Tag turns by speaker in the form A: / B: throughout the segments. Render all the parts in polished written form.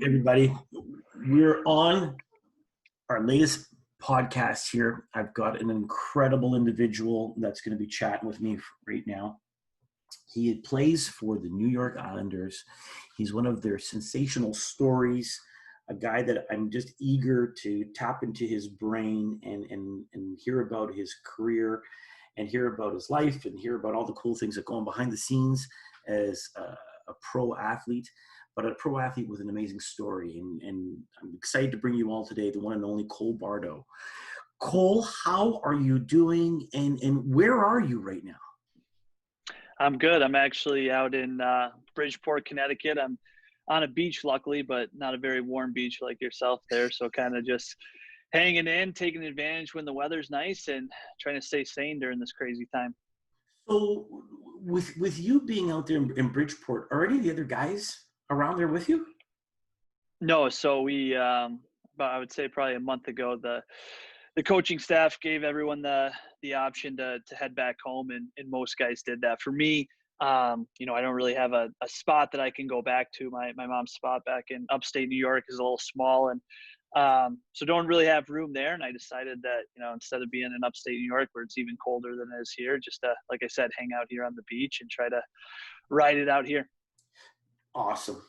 A: Everybody. We're on our latest podcast here. I've got an incredible individual that's going to be chatting with me right now. He plays for the New York Islanders. He's one of their sensational stories, a guy that I'm just eager to tap into his brain and hear about his career and hear about his life and hear about all the cool things that go on behind the scenes as a pro athlete, but a pro athlete with an amazing story. And I'm excited to bring you all today, the one and only Cole Bardreau. Cole, how are you doing and where are you right now?
B: I'm good. I'm actually out in Bridgeport, Connecticut. I'm on a beach, luckily, but not a very warm beach like yourself there. So kind of just hanging in, taking advantage when the weather's nice and trying to stay sane during this crazy time.
A: So with you being out there in Bridgeport, are any of the other guys around there with you?
B: No, so we, about, I would say probably a month ago, the coaching staff gave everyone the option to head back home, and most guys did that. For me, I don't really have a spot that I can go back to. My mom's spot back in upstate New York is a little small, and so don't really have room there. And I decided that, instead of being in upstate New York where it's even colder than it is here, just to, like I said, hang out here on the beach and try to ride it out here.
A: Awesome.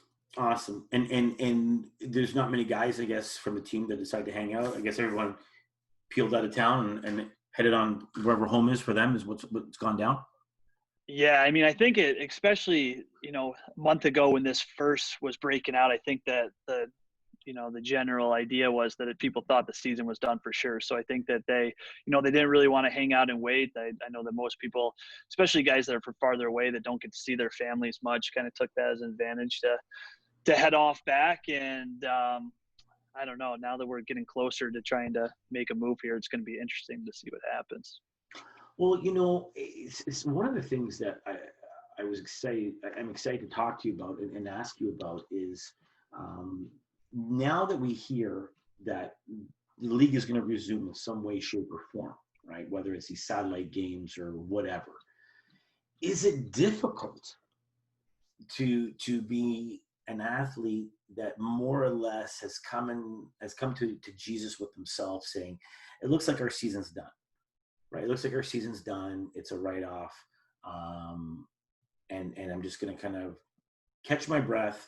A: And there's not many guys, I guess, from the team that decide to hang out. I guess everyone peeled out of town and headed on wherever home is for them is what's gone down.
B: Yeah, I mean, I think it, especially, a month ago when this first was breaking out, I think that the general idea was that people thought the season was done for sure. So I think that they didn't really want to hang out and wait. I know that most people, especially guys that are from farther away that don't get to see their families much, kind of took that as an advantage to head off back. And I don't know, now that we're getting closer to trying to make a move here, it's going to be interesting to see what happens.
A: Well, it's one of the things that I'm excited to talk to you about and ask you about is now that we hear that the league is going to resume in some way, shape, or form, right? Whether it's these satellite games or whatever, is it difficult to be an athlete that more or less has come to Jesus with themselves, saying, "It looks like our season's done." Right. It looks like our season's done. It's a write-off. And I'm just going to kind of catch my breath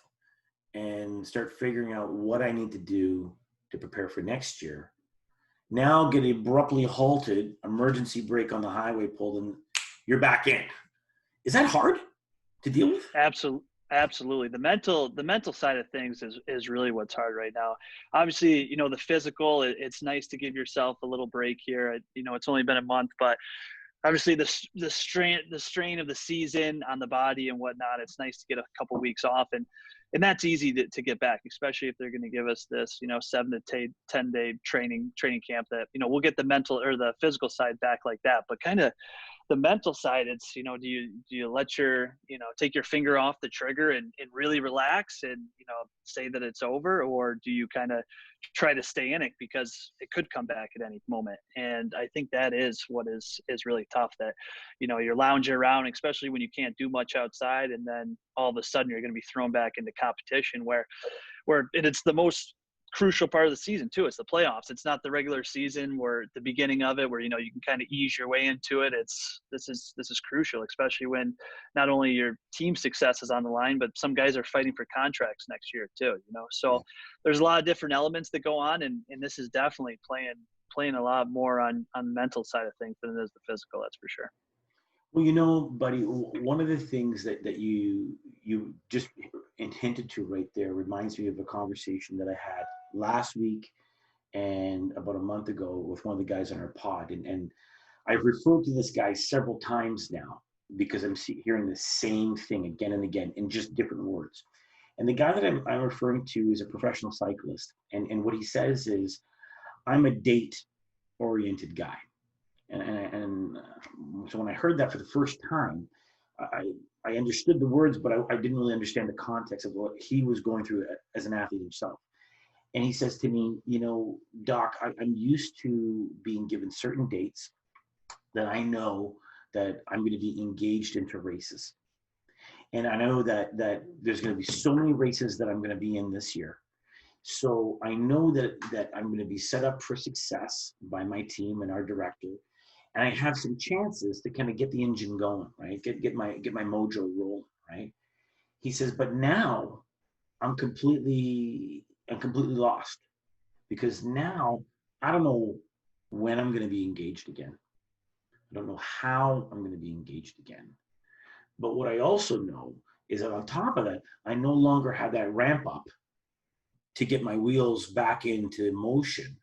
A: and start figuring out what I need to do to prepare for next year. Now get abruptly halted, emergency brake on the highway pulled, and you're back in. Is that hard to deal with?
B: Absolutely. The mental side of things is really what's hard right now. Obviously, the physical, it's nice to give yourself a little break here. It's only been a month, but obviously the strain of the season on the body and whatnot, it's nice to get a couple weeks off, and that's easy to get back, especially if they're going to give us this, 7 to 10 day training camp that, we'll get the mental or the physical side back like that. But kind of the mental side, it's, do you let your, take your finger off the trigger and really relax and, say that it's over, or do you kind of try to stay in it because it could come back at any moment? And I think that is what is really tough, that, you're lounging around, especially when you can't do much outside. And then all of a sudden you're going to be thrown back into competition where it's the most crucial part of the season too. It's the playoffs. It's not the regular season where the beginning of it where, you can kind of ease your way into it. This is crucial, especially when not only your team success is on the line, but some guys are fighting for contracts next year too, so there's a lot of different elements that go on. And this is definitely playing a lot more on the mental side of things than it is the physical. That's for sure.
A: Well, buddy, one of the things that you just hinted to right there reminds me of a conversation that I had last week and about a month ago with one of the guys on our pod. And I've referred to this guy several times now because I'm hearing the same thing again and again in just different words. And the guy that I'm referring to is a professional cyclist. And what he says is, I'm a date-oriented guy. And so when I heard that for the first time, I understood the words, but I didn't really understand the context of what he was going through as an athlete himself. And he says to me, Doc, I'm used to being given certain dates that I know that I'm going to be engaged into races. And I know that there's going to be so many races that I'm going to be in this year. So I know that I'm going to be set up for success by my team and our director, and I have some chances to kind of get the engine going, right? Get my mojo rolling, right? He says, but now I'm completely lost because now I don't know when I'm going to be engaged again. I don't know how I'm going to be engaged again. But what I also know is that on top of that, I no longer have that ramp up to get my wheels back into motion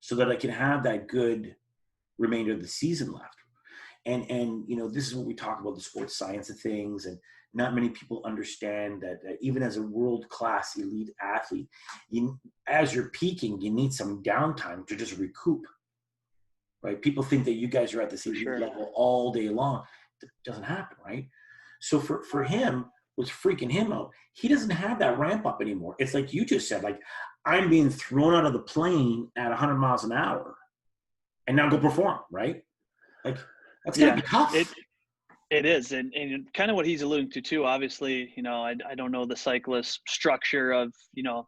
A: so that I can have that good remainder of the season left. And this is what we talk about, the sports science of things, and not many people understand that even as a world-class elite athlete, as you're peaking, you need some downtime to just recoup, right? People think that you guys are at this
B: For
A: elite
B: sure.
A: level all day long. It doesn't happen, right? So for him, what's freaking him out, he doesn't have that ramp up anymore. It's like you just said, like, I'm being thrown out of the plane at 100 miles an hour and now go perform, right? Like, that's got to
B: Yeah,
A: be tough.
B: it is, and kind of what he's alluding to too. Obviously, I don't know the cyclist structure of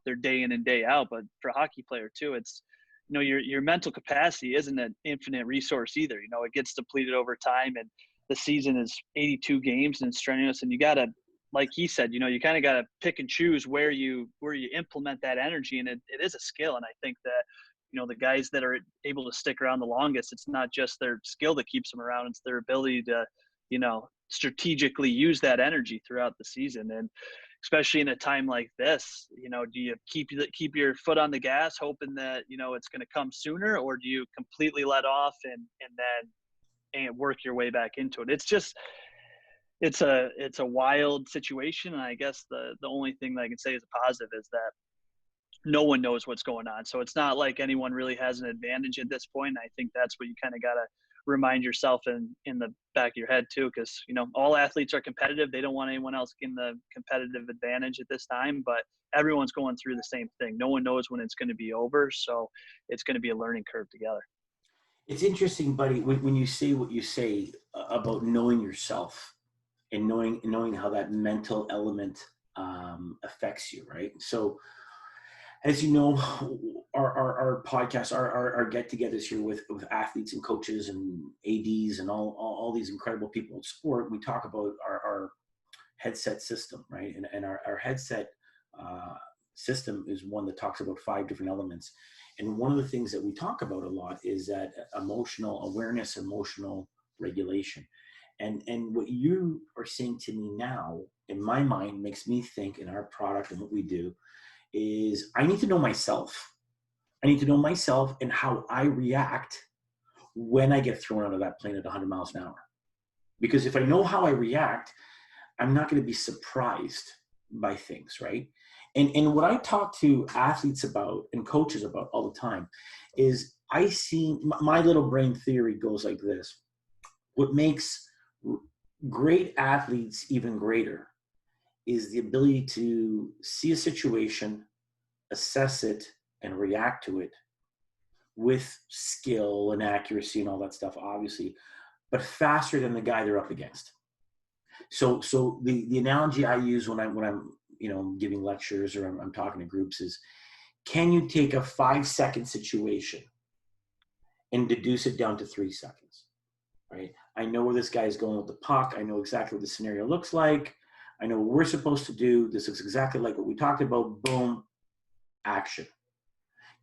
B: their day in and day out, but for a hockey player too, it's your mental capacity isn't an infinite resource either. It gets depleted over time, and the season is 82 games and it's strenuous, and you gotta, like he said, you kind of gotta pick and choose where you implement that energy, and it is a skill, and I think that the guys that are able to stick around the longest, it's not just their skill that keeps them around, it's their ability to strategically use that energy throughout the season. And especially in a time like this, do you keep your foot on the gas hoping that it's going to come sooner, or do you completely let off and work your way back into it? It's a wild situation, and I guess the only thing that I can say is a positive is that no one knows what's going on. So it's not like anyone really has an advantage at this point. And I think that's what you kind of got to remind yourself in the back of your head too, because all athletes are competitive. They don't want anyone else getting the competitive advantage at this time, but everyone's going through the same thing. No one knows when it's going to be over, so it's going to be a learning curve together.
A: It's interesting, buddy, when you say what you say about knowing yourself and knowing how that mental element affects you, right? So, as you know, our podcasts, our get-togethers here with athletes and coaches and ads and all these incredible people in sport, we talk about our headset system, right? And our headset system is one that talks about 5 different elements. And one of the things that we talk about a lot is that emotional awareness, emotional regulation. And what you are saying to me now, in my mind, makes me think in our product and what we do is I need to know myself. I need to know myself and how I react when I get thrown out of that plane at 100 miles an hour. Because if I know how I react, I'm not going to be surprised by things, right? And what I talk to athletes about and coaches about all the time is I see my little brain theory goes like this. What makes great athletes even greater is the ability to see a situation, assess it, and react to it with skill and accuracy and all that stuff, obviously, but faster than the guy they're up against. So the analogy I use when I'm giving lectures or I'm talking to groups is, can you take a 5-second situation and deduce it down to 3 seconds, right? I know where this guy is going with the puck. I know exactly what the scenario looks like. I know what we're supposed to do. This looks exactly like what we talked about. Boom, action.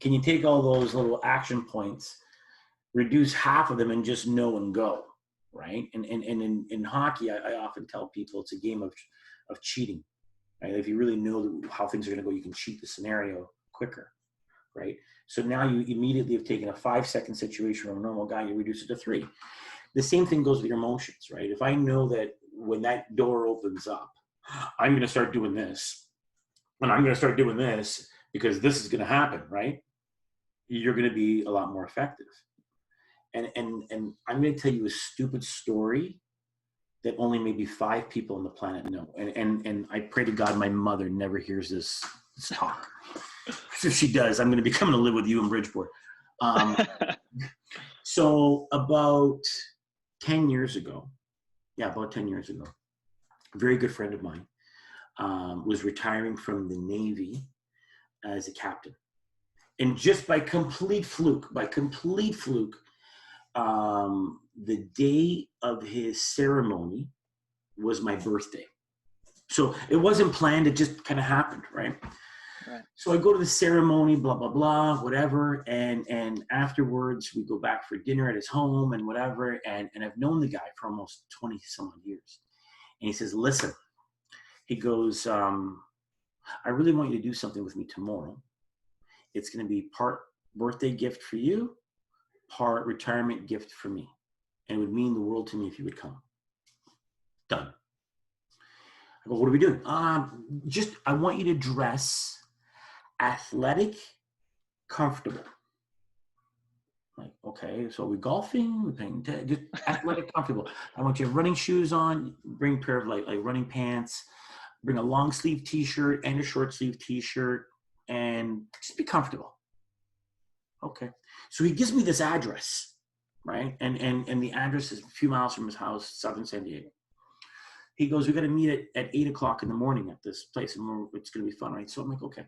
A: Can you take all those little action points, reduce half of them, and just know and go, right? And in hockey, I often tell people it's a game of cheating, right? If you really know how things are going to go, you can cheat the scenario quicker, right? So now you immediately have taken a 5-second situation from a normal guy, you reduce it to 3. The same thing goes with your emotions, right? If I know that when that door opens up, I'm going to start doing this, and I'm going to start doing this because this is going to happen, right? You're going to be a lot more effective. And I'm going to tell you a stupid story that only maybe 5 people on the planet know. And I pray to God my mother never hears this talk. If she does, I'm going to be coming to live with you in Bridgeport. So about 10 years ago, a very good friend of mine was retiring from the Navy, as a captain. And just by complete fluke, the day of his ceremony was my birthday. So it wasn't planned. It just kind of happened, right?
B: Right.
A: So I go to the ceremony, blah, blah, blah, whatever. And afterwards, we go back for dinner at his home and whatever. And I've known the guy for almost 20 some odd years. And he says, listen, he goes, I really want you to do something with me tomorrow. It's going to be part birthday gift for you, part retirement gift for me. And it would mean the world to me if you would come. Done. I go, what are we doing? I want you to dress athletic, comfortable. Like, okay, so are we golfing? We're playing just athletic, comfortable. I want you to have running shoes on, bring a pair of like running pants, bring a long sleeve t-shirt and a short sleeve t-shirt, and just be comfortable. Okay. So he gives me this address, right? And the address is a few miles from his house, southern San Diego. He goes, we got to meet at 8 o'clock in the morning at this place, and it's going to be fun, right? So I'm like, okay.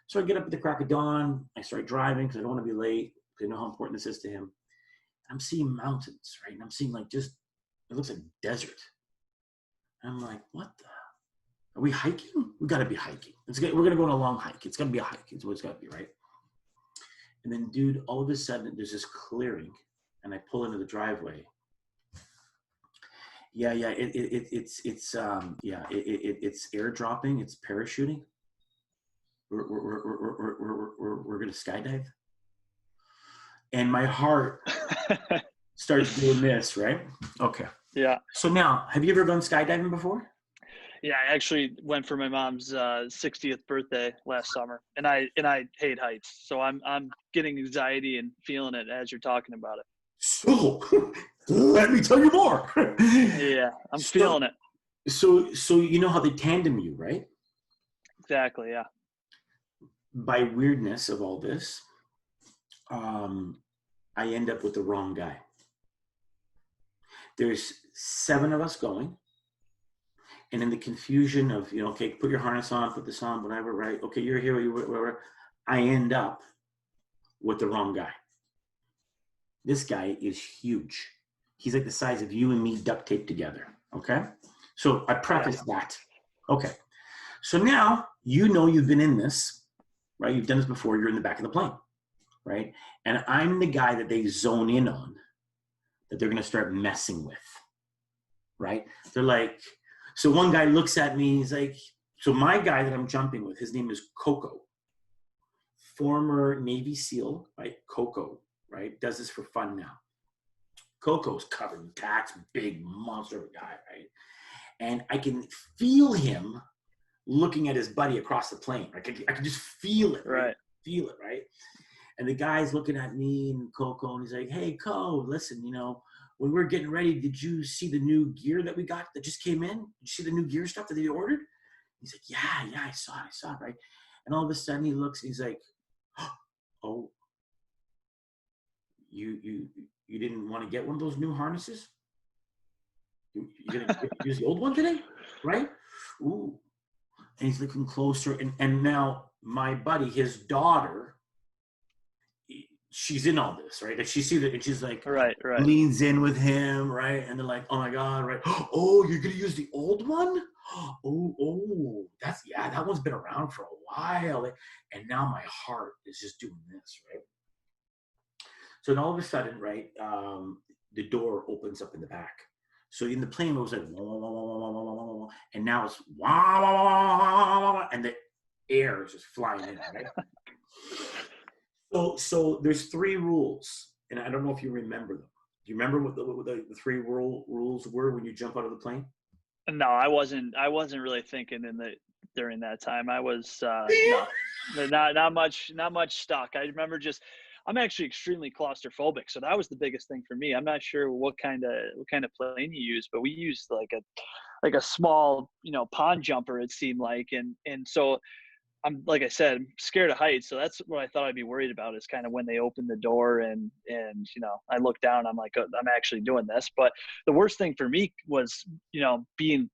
A: So I get up at the crack of dawn. I start driving because I don't want to be late. I know how important this is to him. I'm seeing mountains, right? And I'm seeing like it looks like desert. And I'm like, what the? Are we hiking? We got to be hiking. We're going to go on a long hike. It's going to be a hike. It's what it's got to be, right? And then, dude, all of a sudden, there's this clearing, and I pull into the driveway. Yeah, it's airdropping. It's parachuting. We're gonna skydive, and my heart starts doing this, right? Okay.
B: Yeah.
A: So now, have you ever gone skydiving before?
B: Yeah, I actually went for my mom's 60th birthday last summer, and I hate heights, so I'm getting anxiety and feeling it as you're talking about it.
A: So, let me tell you more.
B: Yeah, I'm feeling it.
A: So you know how they tandem you, right?
B: Exactly. Yeah.
A: By weirdness of all this, I end up with the wrong guy. There's 7 of us going. And in the confusion of, okay, put your harness on, put this on, whatever, right? Okay, you're here, whatever. I end up with the wrong guy. This guy is huge. He's like the size of you and me duct taped together, okay? So I preface that. Okay. So now, you've been in this, right? You've done this before. You're in the back of the plane, right? And I'm the guy that they zone in on, that they're going to start messing with, right? They're like, so one guy looks at me, he's like, so my guy that I'm jumping with, his name is Coco, former Navy SEAL, right? Coco, right? Does this for fun now. Coco's covered in tats, big monster guy, right? And I can feel him looking at his buddy across the plane. I can just feel it, right? Feel it, right? And the guy's looking at me and Coco, and he's like, hey, Co, listen, when we're getting ready, did you see the new gear that we got that just came in? Did you see the new gear stuff that they ordered? He's like, yeah, I saw it, right? And all of a sudden he looks and he's like, oh, you didn't want to get one of those new harnesses? You're going to use the old one today, right? Ooh. And he's looking closer. And now my buddy, his daughter, she's in all this, right? Like she sees it and she's like,
B: right.
A: leans in with him, right? And they're like, oh my God, right? Oh, you're going to use the old one? Oh, that one's been around for a while. And now my heart is just doing this, right? So then all of a sudden, right, the door opens up in the back. So in the plane, it was like, wah, wah, wah, wah, wah, wah, wah, wah, and now it's wah, wah, wah, wah, wah, wah, and the air is just flying in, right? So there's 3 rules, and I don't know if you remember them. Do you remember what the 3 rules were when you jump out of the plane?
B: No, I wasn't really thinking during that time. I was not much stock. I remember I'm actually extremely claustrophobic, so that was the biggest thing for me. I'm not sure what kind of plane you use, but we used like a small, pond jumper, it seemed like, and so I'm, like I said, I'm scared of heights. So that's what I thought I'd be worried about, is kind of when they open the door and I look down, I'm like, oh, I'm actually doing this. But the worst thing for me was, being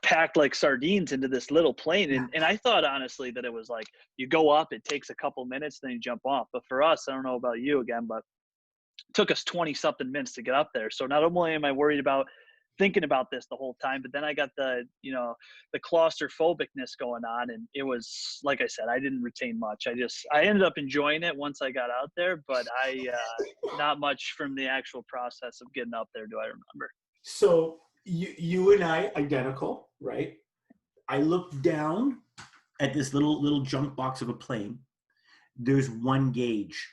B: packed like sardines into this little plane. And I thought honestly that it was like you go up, it takes a couple minutes, then you jump off. But for us, I don't know about you again, but it took us 20 something minutes to get up there. So not only am I worried about thinking about this the whole time, but then I got the, the claustrophobicness going on. And it was, like I said, I didn't retain much. I ended up enjoying it once I got out there, but not much from the actual process of getting up there do I remember.
A: So you and I identical, right? I looked down at this little junk box of a plane. There's one gauge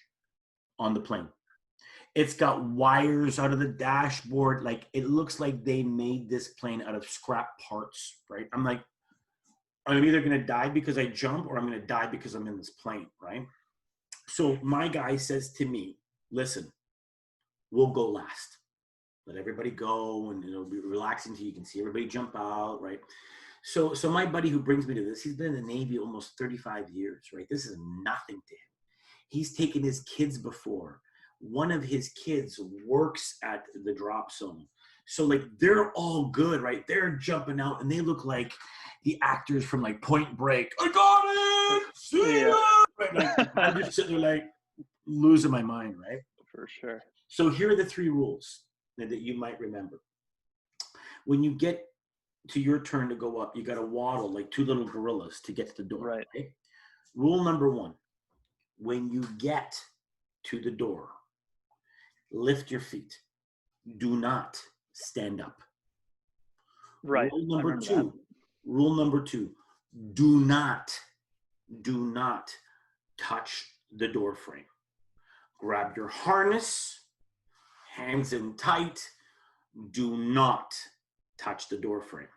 A: on the plane. It's got wires out of the dashboard. Like, it looks like they made this plane out of scrap parts, right? I'm like, I'm either going to die because I jump or I'm going to die because I'm in this plane, right? So my guy says to me, listen, we'll go last. Let everybody go, and it'll be relaxing so you can see everybody jump out, right? So my buddy who brings me to this, he's been in the Navy almost 35 years, right? This is nothing to him. He's taken his kids before. One of his kids works at the drop zone. So like, they're all good, right? They're jumping out and they look like the actors from like Point Break. I got it! See ya! Right? Like, I'm just sitting there like losing my mind, right?
B: For sure.
A: So here are the 3 rules that you might remember. When you get to your turn to go up, you got to waddle like 2 little gorillas to get to the door.
B: Right.
A: Rule number 1, when you get to the door, lift your feet. Do not stand up.
B: Right.
A: Rule number two, do not touch the door frame. Grab your harness, hands in tight. Do not touch the door frame.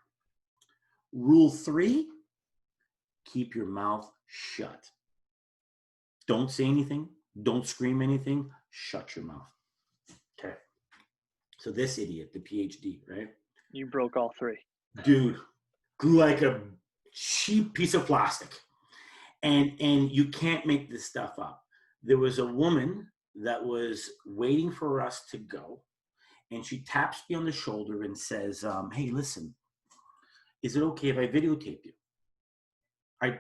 A: Rule 3, keep your mouth shut. Don't say anything. Don't scream anything. Shut your mouth. Okay. So this idiot, the PhD, right?
B: You broke all 3.
A: Dude, like a cheap piece of plastic. And you can't make this stuff up. There was a woman that was waiting for us to go, and she taps me on the shoulder and says, hey, listen, is it okay if I videotape you?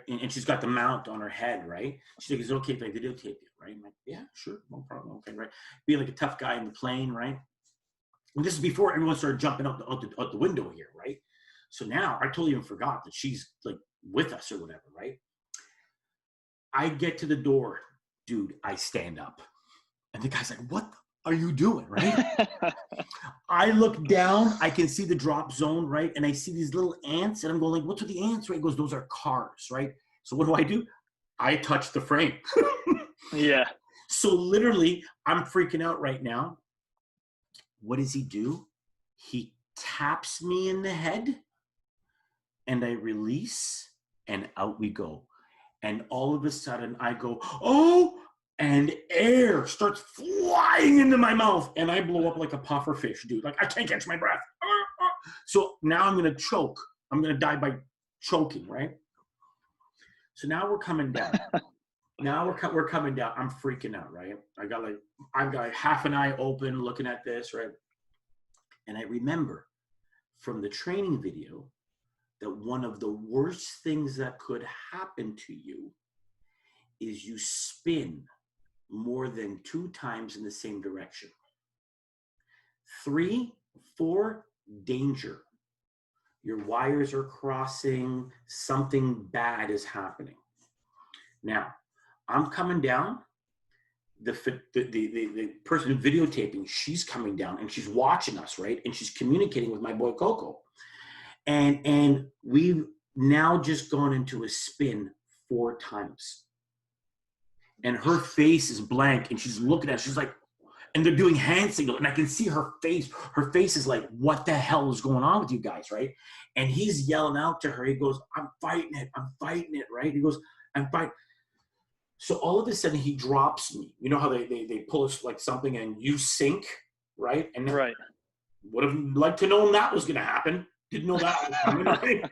A: And she's got the mount on her head, right? She's like, is it okay if I videotape you, right? I'm like, yeah, sure, no problem, okay, right? Being like a tough guy in the plane, right? And this is before everyone started jumping out the window here, right? So now I totally even forgot that she's like with us or whatever, right? I get to the door, dude, I stand up. And the guy's like, what are you doing, right? I look down, I can see the drop zone, right? And I see these little ants, and I'm going like, what's with the ants, right? He goes, those are cars, right? So what do? I touch the frame.
B: Yeah.
A: So literally, I'm freaking out right now. What does he do? He taps me in the head, and I release, and out we go. And all of a sudden, I go, oh, and air starts flying into my mouth, and I blow up like a puffer fish, dude. Like, I can't catch my breath. So now I'm going to choke. I'm going to die by choking, right? So now we're coming down. We're coming down. I'm freaking out, right? I've got half an eye open looking at this, right? And I remember from the training video that one of the worst things that could happen to you is you spin more than 2 times in the same direction. 3, 4, danger. Your wires are crossing, something bad is happening. Now, I'm coming down. The person videotaping, she's coming down and she's watching us, right? And she's communicating with my boy Coco. And we've now just gone into a spin 4 times. And her face is blank, and she's looking at it. She's like, and they're doing hand signals, and I can see her face. Her face is like, what the hell is going on with you guys, right? And he's yelling out to her. He goes, I'm fighting it, right? He goes, I'm fighting. So all of a sudden, he drops me. You know how they pull us like something, and you sink, right? And
B: right.
A: Would have liked to know that was going to happen. Didn't know that was coming, right?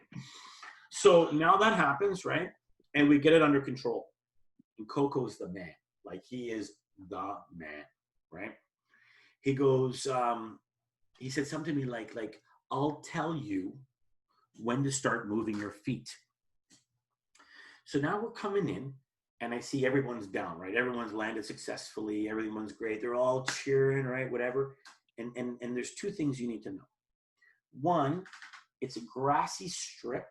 A: So now that happens, right? And we get it under control. And Coco's the man. Like, he is the man, right? He goes, he said something to me like, I'll tell you when to start moving your feet. So now we're coming in, and I see everyone's down, right? Everyone's landed successfully. Everyone's great. They're all cheering, right? Whatever. And there's two things you need to know. One, it's a grassy strip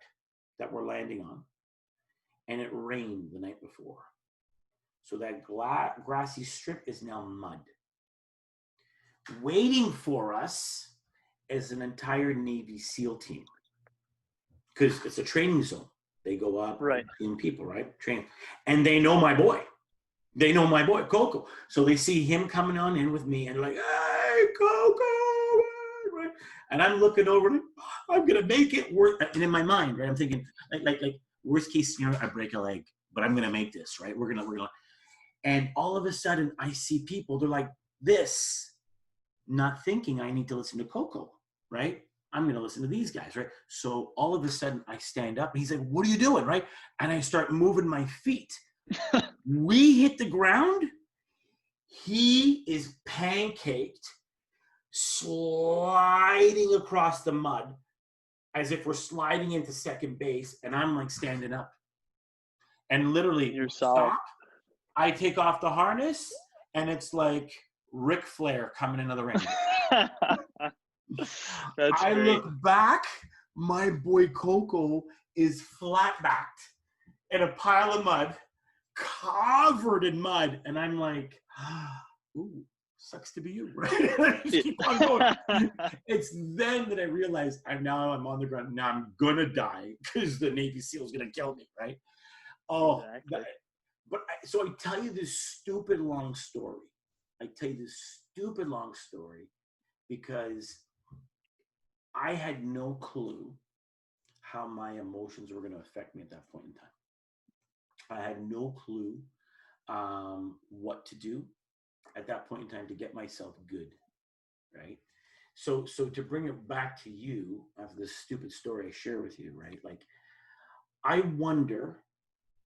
A: that we're landing on, and it rained the night before. So that grassy strip is now mud. Waiting for us is an entire Navy SEAL team, because it's a training zone. They go up,
B: Right.
A: in people, right? Train. And they know my boy. They know my boy, Coco. So they see him coming on in with me, and they're like, hey, Coco. Right? And I'm looking over, like, I'm going to make it work. And in my mind, right, I'm thinking, like worst case scenario, I break a leg, but I'm going to make this, right? We're going to. And all of a sudden, I see people, they're like this, not thinking I need to listen to Coco, right? I'm going to listen to these guys, right? So all of a sudden I stand up and he's like, what are you doing, right? And I start moving my feet. We hit the ground. He is pancaked, sliding across the mud as if we're sliding into second base. And I'm like standing up. And literally, stop. I take off the harness, and it's like Ric Flair coming into the ring. I look back, my boy Coco is flat-backed in a pile of mud, covered in mud, and I'm like, ooh, sucks to be you, right? Just keep on going. It's then that I realize I'm on the ground. Now I'm gonna die because the Navy SEAL is gonna kill me, right? Oh, exactly. So I tell you this stupid long story. Because I had no clue how my emotions were going to affect me at that point in time. I had no clue what to do at that point in time to get myself good, right? So to bring it back to you after this stupid story I share with you, right? Like, I wonder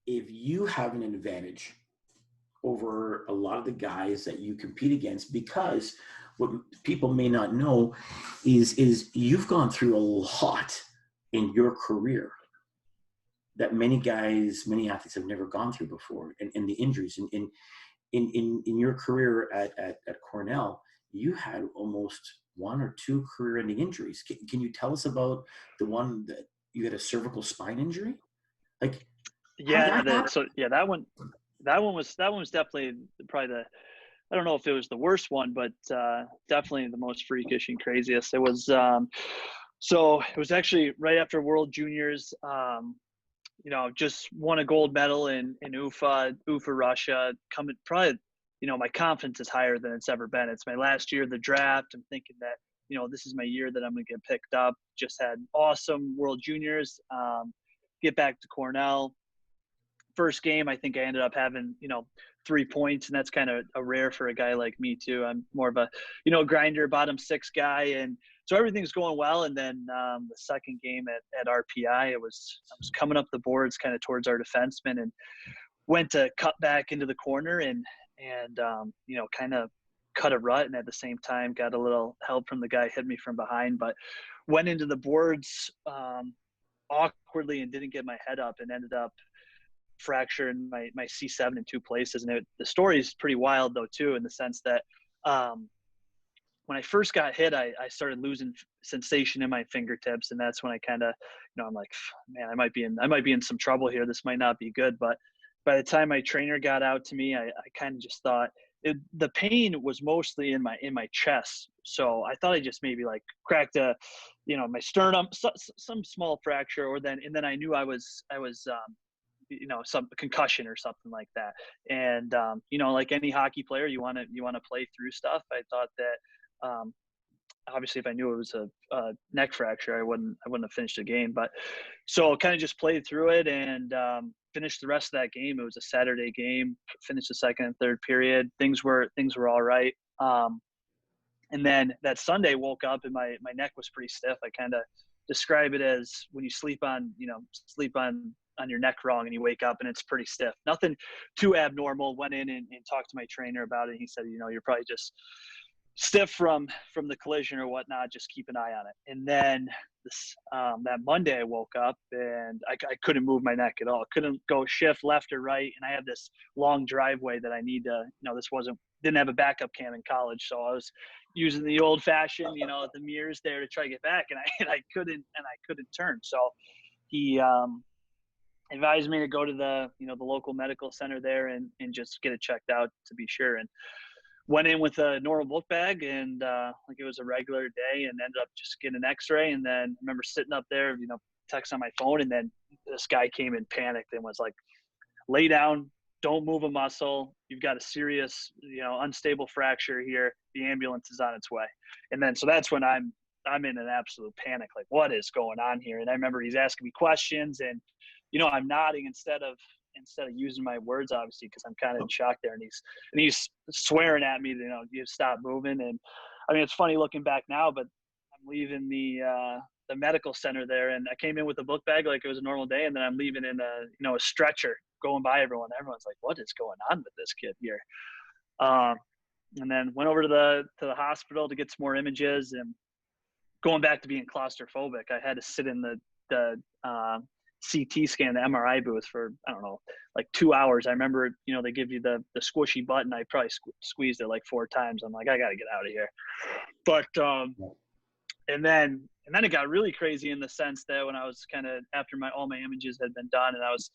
A: if you have an advantage over a lot of the guys that you compete against, because what people may not know is you've gone through a lot in your career that many athletes have never gone through before, and the injuries. In your career at Cornell, you had almost one or two career-ending injuries. Can you tell us about the one that you had a cervical spine injury? Like,
B: that one was definitely probably I don't know if it was the worst one, but definitely the most freakish and craziest. It was so it was actually right after World Juniors. Just won a gold medal in Ufa, Russia. Coming probably, my confidence is higher than it's ever been. It's my last year of the draft. I'm thinking that this is my year that I'm gonna get picked up. Just had awesome World Juniors. Get back to Cornell. First game, I think I ended up having, 3 points, and that's kind of a rare for a guy like me too. I'm more of a, grinder, bottom six guy. And so everything's going well. And then the second game at RPI, I was coming up the boards kind of towards our defenseman, and went to cut back into the corner and kind of cut a rut. And at the same time, got a little help from the guy hit me from behind, but went into the boards awkwardly and didn't get my head up, and ended up fracturing my C7 in 2 places. And the story is pretty wild though too, in the sense that when I first got hit, I started losing sensation in my fingertips, and that's when I kind of, I'm like, man, I might be in some trouble here. This might not be good. But by the time my trainer got out to me, I kind of just thought the pain was mostly in my chest. So I thought I just maybe like cracked my sternum, some small fracture, and then I knew I was some concussion or something like that. And like any hockey player, you want to play through stuff. I thought that obviously if I knew it was a neck fracture, I wouldn't have finished the game. But so kind of just played through it and finished the rest of that game. It was a Saturday game. Finished the second and third period. Things were all right. And then that Sunday, woke up and my neck was pretty stiff. I kind of describe it as when you sleep on your neck wrong and you wake up and it's pretty stiff. Nothing too abnormal. Went in and talked to my trainer about it. He said, you're probably just stiff from the collision or whatnot. Just keep an eye on it. And then that Monday I woke up and I couldn't move my neck at all. Couldn't go shift left or right. And I have this long driveway that I need to, didn't have a backup cam in college. So I was using the old fashioned, the mirrors there to try to get back. And I couldn't turn. So he advised me to go to the local medical center there and just get it checked out to be sure. And went in with a normal book bag and like it was a regular day, and ended up just getting an x-ray. And then I remember sitting up there, text on my phone, and then this guy came in panicked and was like, lay down, don't move a muscle, you've got a serious unstable fracture here, the ambulance is on its way. And then so that's when I'm in an absolute panic, like what is going on here? And I remember he's asking me questions, and I'm nodding instead of using my words, obviously, because I'm kind of in shock there. And he's swearing at me, you stop moving. And I mean, it's funny looking back now, but I'm leaving the medical center there, and I came in with a book bag like it was a normal day, and then I'm leaving in a stretcher, going by everyone. Everyone's like, what is going on with this kid here? And then went over to the hospital to get some more images, and going back to being claustrophobic, I had to sit in the CT scan, the MRI booth for, I don't know, like 2 hours. I remember, they give you the squishy button. I probably squeezed it like 4 times. I'm like, I got to get out of here. But, and then it got really crazy in the sense that when I was kind of, after all my images had been done, and I was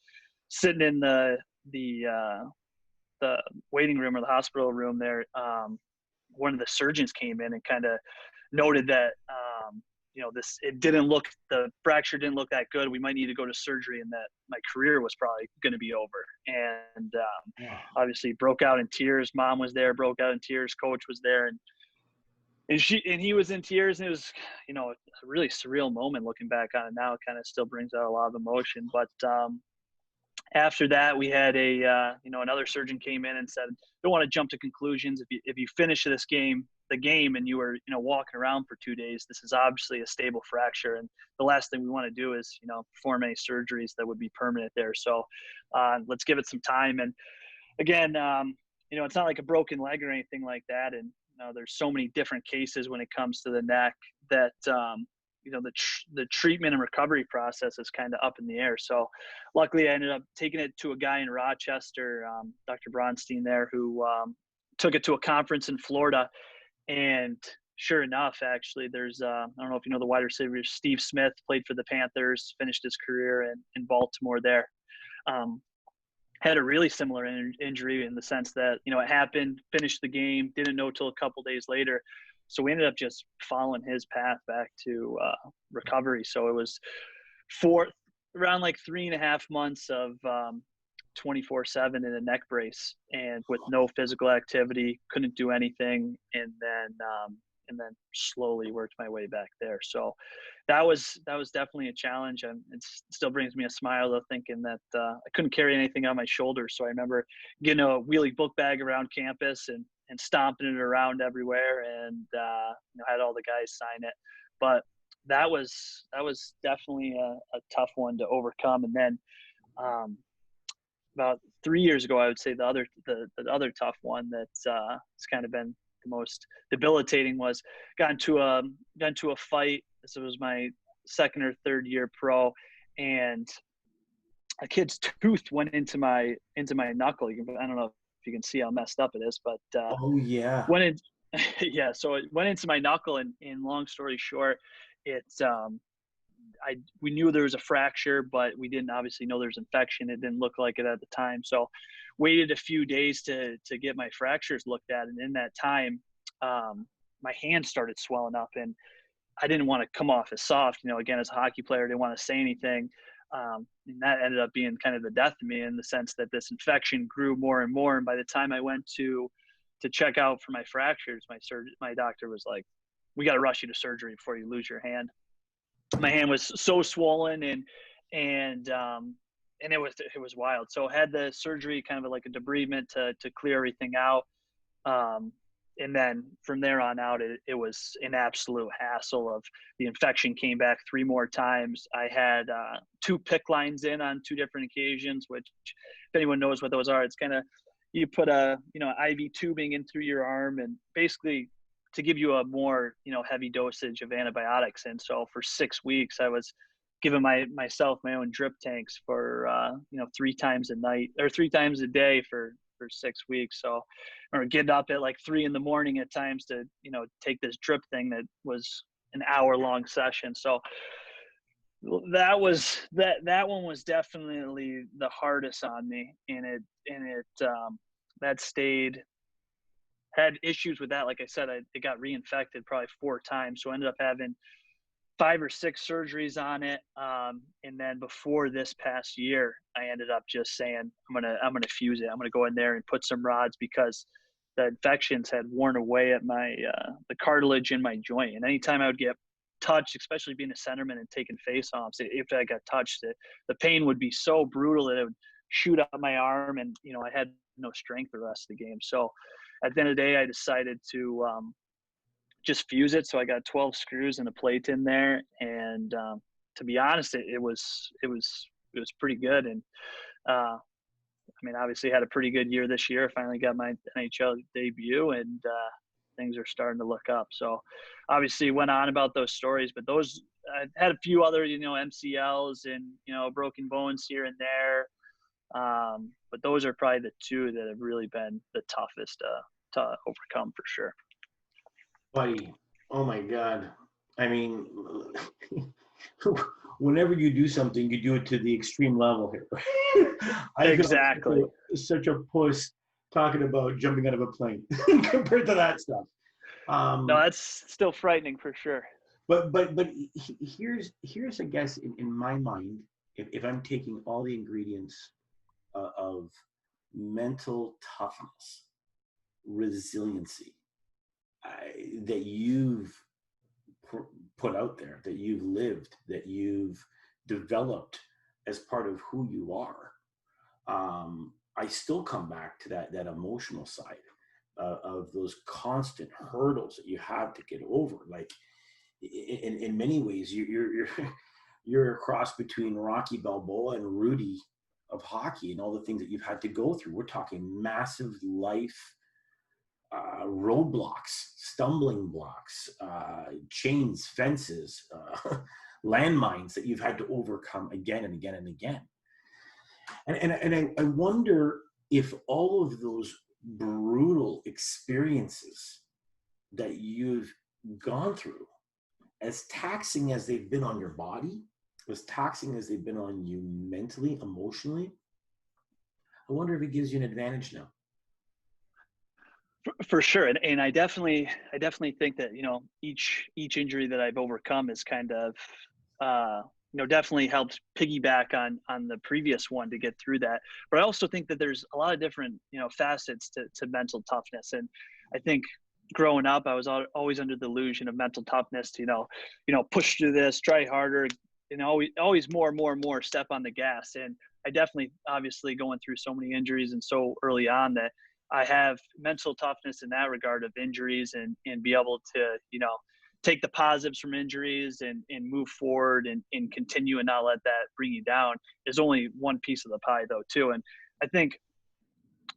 B: sitting in the waiting room or the hospital room there, one of the surgeons came in and kind of noted that, the fracture didn't look that good. We might need to go to surgery, and that my career was probably going to be over. And obviously broke out in tears. Mom was there, broke out in tears. Coach was there, and he was in tears. And it was, a really surreal moment looking back on it now. It kind of still brings out a lot of emotion. But after that, we had another surgeon came in and said, don't want to jump to conclusions. If you finish the game and you were, walking around for 2 days, this is obviously a stable fracture. And the last thing we want to do is, perform any surgeries that would be permanent there. So let's give it some time. And again, it's not like a broken leg or anything like that. And, there's so many different cases when it comes to the neck that, the treatment and recovery process is kind of up in the air. So luckily I ended up taking it to a guy in Rochester, Dr. Bronstein there, who took it to a conference in Florida. And sure enough, actually, there's, I don't know if you know the wide receiver, Steve Smith, played for the Panthers, finished his career in Baltimore there. Had a really similar injury in the sense that, it happened, finished the game, didn't know till a couple days later. So we ended up just following his path back to recovery. So it was around like 3.5 months of 24/7 in a neck brace, and with no physical activity, couldn't do anything, and then slowly worked my way back there. So that was definitely a challenge, and it still brings me a smile though, thinking that I couldn't carry anything on my shoulders. So I remember getting a wheelie book bag around campus and stomping it around everywhere, and had all the guys sign it. But that was definitely a tough one to overcome. And then about 3 years ago, I would say the other tough one that's has kind of been the most debilitating was got into a fight. This was my second or third year pro, and a kid's tooth went into my knuckle. I don't know if you can see how messed up it is, but
A: oh yeah,
B: yeah. So it went into my knuckle, and long story short, it's we knew there was a fracture, but we didn't obviously know there's infection. It didn't look like it at the time. So waited a few days to get my fractures looked at. And in that time, my hand started swelling up, and I didn't want to come off as soft. Again, as a hockey player, I didn't want to say anything. And that ended up being kind of the death of me, in the sense that this infection grew more and more. And by the time I went to check out for my fractures, my doctor was like, we got to rush you to surgery before you lose your hand. My hand was so swollen, and it was wild. So I had the surgery, kind of like a debridement to clear everything out. And then from there on out, it was an absolute hassle. Of the infection came back 3 more times. I had 2 PICC lines in on 2 different occasions, which, if anyone knows what those are, it's kind of, you put IV tubing in through your arm, and basically to give you a more, heavy dosage of antibiotics. And so for 6 weeks, I was giving myself my own drip tanks for, 3 times a night or 3 times a day for 6 weeks. So, or getting up at like 3 a.m. at times to, take this drip thing that was an hour-long session. So that one was definitely the hardest on me, and it that stayed. Had issues with that. Like I said, it got reinfected probably 4 times. So I ended up having 5 or 6 surgeries on it. And then before this past year, I ended up just saying, I'm gonna fuse it. I'm gonna go in there and put some rods, because the infections had worn away at my the cartilage in my joint. And anytime I would get touched, especially being a centerman and taking face-offs, if I got touched, the pain would be so brutal that it would shoot up my arm, and I had no strength the rest of the game. So at the end of the day, I decided to just fuse it. So I got 12 screws and a plate in there, and to be honest, it was pretty good. And obviously had a pretty good year this year. I finally got my NHL debut, and things are starting to look up. So obviously went on about those stories, but those I had a few other MCLs and broken bones here and there. But those are probably the 2 that have really been the toughest to overcome, for sure.
A: Buddy, oh my God. I mean, whenever you do something, you do it to the extreme level here.
B: Exactly.
A: feel such a puss talking about jumping out of a plane compared to that stuff.
B: No, that's still frightening for sure.
A: But here's I guess in my mind, if I'm taking all the ingredients of mental toughness, resiliency that you've put out there, that you've lived, that you've developed as part of who you are, I still come back to that emotional side of those constant hurdles that you have to get over. Like in many ways, you're a cross between Rocky Balboa and Rudy of hockey, and all the things that you've had to go through. We're talking massive life roadblocks, stumbling blocks, chains, fences, landmines that you've had to overcome again and again and again. And I wonder if all of those brutal experiences that you've gone through, as taxing as they've been on your body, as taxing as they've been on you mentally, emotionally, I wonder if it gives you an advantage now.
B: For sure. And I definitely think that, each injury that I've overcome is kind of, definitely helped piggyback on the previous one to get through that. But I also think that there's a lot of different, facets to mental toughness. And I think growing up, I was always under the illusion of mental toughness to, push through this, try harder, always more, step on the gas. And I definitely, obviously going through so many injuries and so early on, that I have mental toughness in that regard of injuries, and be able to, take the positives from injuries and move forward and continue and not let that bring you down is only one piece of the pie, though, too. And I think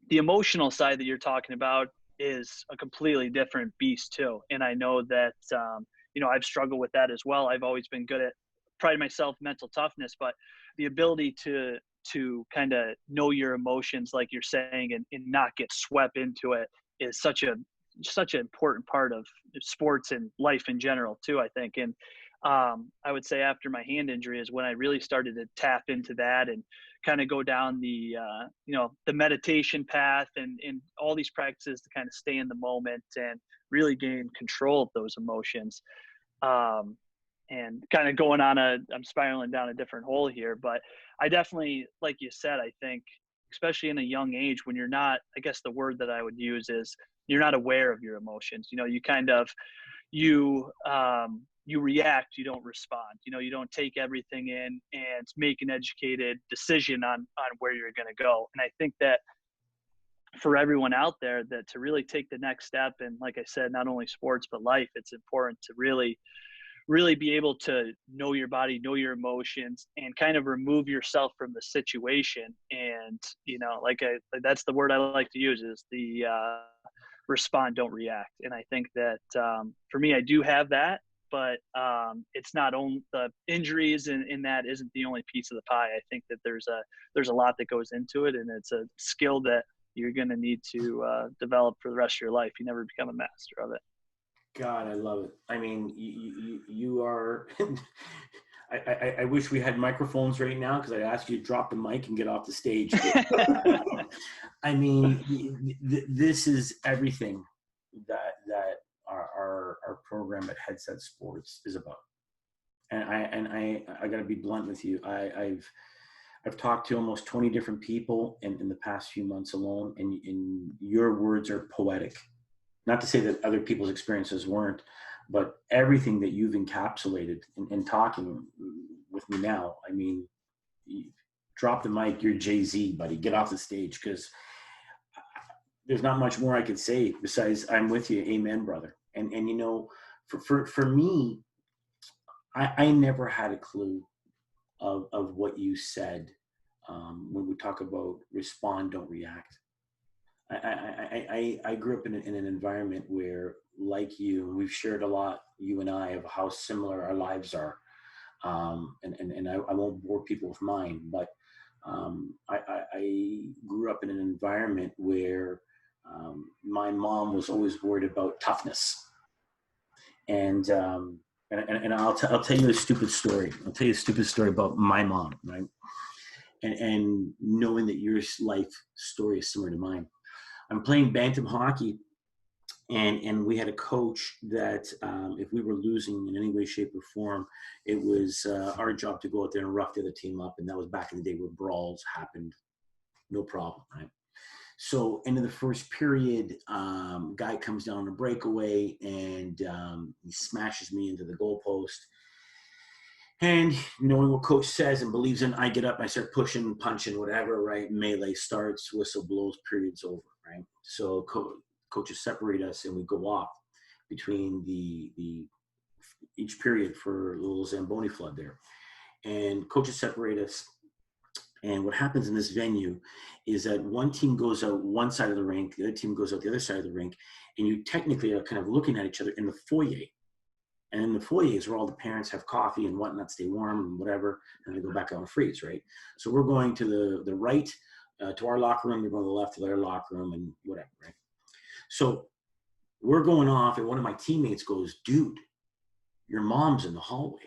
B: the emotional side that you're talking about is a completely different beast too. And I know that, I've struggled with that as well. I've always been good at, pride myself, mental toughness, but the ability to kind of know your emotions, like you're saying, and not get swept into it is such an important part of sports and life in general too, I think. And I would say after my hand injury is when I really started to tap into that and kind of go down the the meditation path and all these practices to kind of stay in the moment and really gain control of those emotions. And kind of I'm spiraling down a different hole here, but I definitely, like you said, I think, especially in a young age, when you're not, I guess the word that I would use is, you're not aware of your emotions. You kind of, you react, you don't respond, you don't take everything in and make an educated decision on where you're going to go. And I think that for everyone out there, that to really take the next step, and like I said, not only sports, but life, it's important to really be able to know your body, know your emotions, and kind of remove yourself from the situation. And, that's the word I like to use, is the respond, don't react. And I think that for me, I do have that, but it's not only the injuries and that isn't the only piece of the pie. I think that there's a lot that goes into it, and it's a skill that you're going to need to develop for the rest of your life. You never become a master of it.
A: God, I love it. I mean, you are. I wish we had microphones right now, because I'd ask you to drop the mic and get off the stage. I mean, this is everything that our program at Headset Sports is about. And I got to be blunt with you. I've talked to almost 20 different people in the past few months alone, and your words are poetic. Not to say that other people's experiences weren't, but everything that you've encapsulated in talking with me now, I mean, drop the mic, you're Jay-Z, buddy. Get off the stage, because there's not much more I could say besides I'm with you. Amen, brother. And you know, for me, I never had a clue of what you said when we talk about respond, don't react. I grew up in an environment where, like you, we've shared a lot, you and I, of how similar our lives are. And I won't bore people with mine, but I grew up in an environment where my mom was always worried about toughness. And I'll tell you a stupid story. I'll tell you a stupid story about my mom, right? And knowing that your life story is similar to mine. I'm playing bantam hockey, and we had a coach that if we were losing in any way, shape, or form, it was our job to go out there and rough the other team up. And that was back in the day where brawls happened, no problem, right? So into the first period, guy comes down on a breakaway, and he smashes me into the goalpost. And knowing what coach says and believes in, I get up, I start pushing, punching, whatever, right? Melee starts, whistle blows, period's over, right? So coaches separate us, and we go off between the each period for a little Zamboni flood there. And coaches separate us. And what happens in this venue is that one team goes out one side of the rink, the other team goes out the other side of the rink, and you technically are kind of looking at each other in the foyer. And in the foyer is where all the parents have coffee and whatnot, stay warm and whatever, and they go back out and freeze, right? So we're going to the right, to our locker room, they're going to the left to their locker room and whatever, right? So we're going off, and one of my teammates goes, dude, your mom's in the hallway.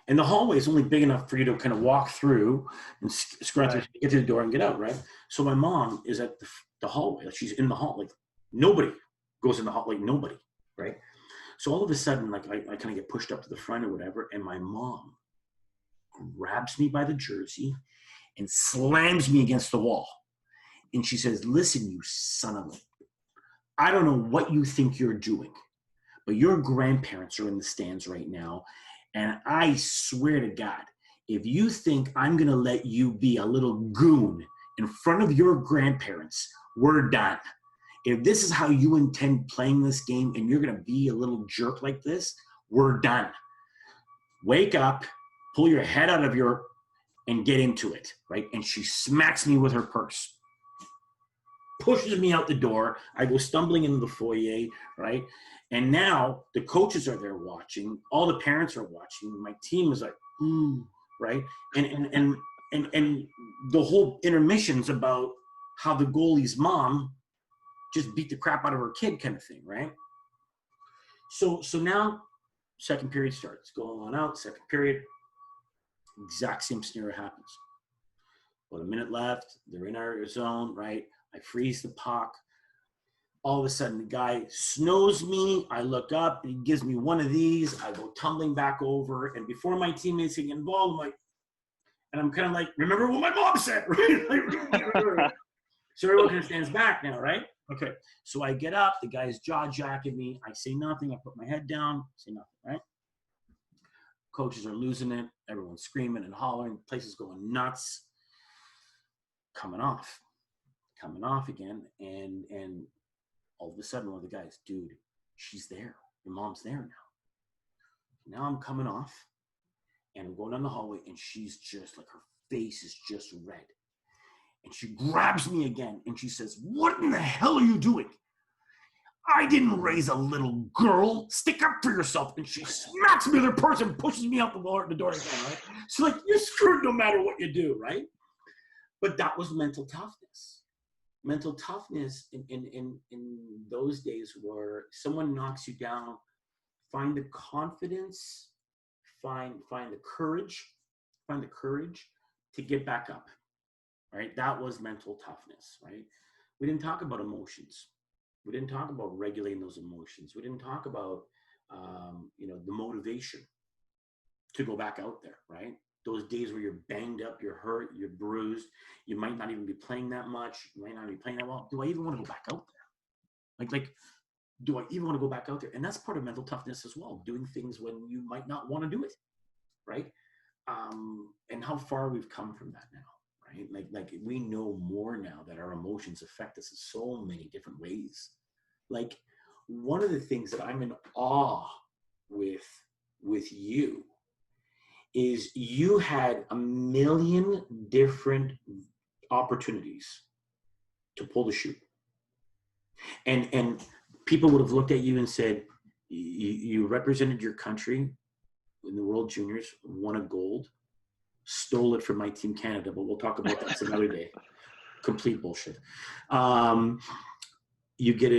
A: And the hallway is only big enough for you to kind of walk through and scrunch right, get to the door and get out, right? So my mom is at the hallway. Like, she's in the hall. Like, nobody goes in the hall. Like, nobody, right? So all of a sudden, like, I kind of get pushed up to the front or whatever, and my mom grabs me by the jersey and slams me against the wall. And she says, listen, you son of a... I don't know what you think you're doing, but your grandparents are in the stands right now. And I swear to God, if you think I'm going to let you be a little goon in front of your grandparents, we're done. If this is how you intend playing this game and you're going to be a little jerk like this, we're done. Wake up, pull your head out of your, and get into it, right? And she smacks me with her purse, pushes me out the door. I go stumbling into the foyer, right? And now the coaches are there watching. All the parents are watching. My team is like, ooh, right? And the whole intermission's about how the goalie's mom just beat the crap out of her kid, kind of thing, right? So now second period starts. Going on out, second period, exact same scenario happens. About a minute left, they're in our zone, right? I freeze the puck. All of a sudden, the guy snows me. I look up, and he gives me one of these. I go tumbling back over, and before my teammates get involved, I'm kind of like, remember what my mom said, right? So everyone kind of stands back now, right? Okay. So I get up. The guy's jaw-jacking me. I say nothing. I put my head down. Say nothing, right? Coaches are losing it. Everyone's screaming and hollering. The place is going nuts. Coming off again, and all of a sudden, one of the guys, dude, she's there. Your mom's there now. Now I'm coming off, and I'm going down the hallway, and she's just like, her face is just red. And she grabs me again, and she says, what in the hell are you doing? I didn't raise a little girl. Stick up for yourself. And she smacks me with her purse and pushes me out the door again, right? So like, you're screwed no matter what you do, right? But that was mental toughness. Mental toughness in those days where someone knocks you down, find the confidence, find the courage to get back up, right? That was mental toughness, right? We didn't talk about emotions. We didn't talk about regulating those emotions. We didn't talk about, the motivation to go back out there, right? Those days where you're banged up, you're hurt, you're bruised, you might not even be playing that much, you might not be playing that well. Do I even want to go back out there? Like, do I even want to go back out there? And that's part of mental toughness as well, doing things when you might not want to do it, right? And how far we've come from that now, right? Like we know more now that our emotions affect us in so many different ways. Like, one of the things that I'm in awe with you is you had a million different opportunities to pull the chute, and people would have looked at you and said, you represented your country in the World Juniors, won a gold, stole it from my team Canada, but we'll talk about that some other day. Complete bullshit. You get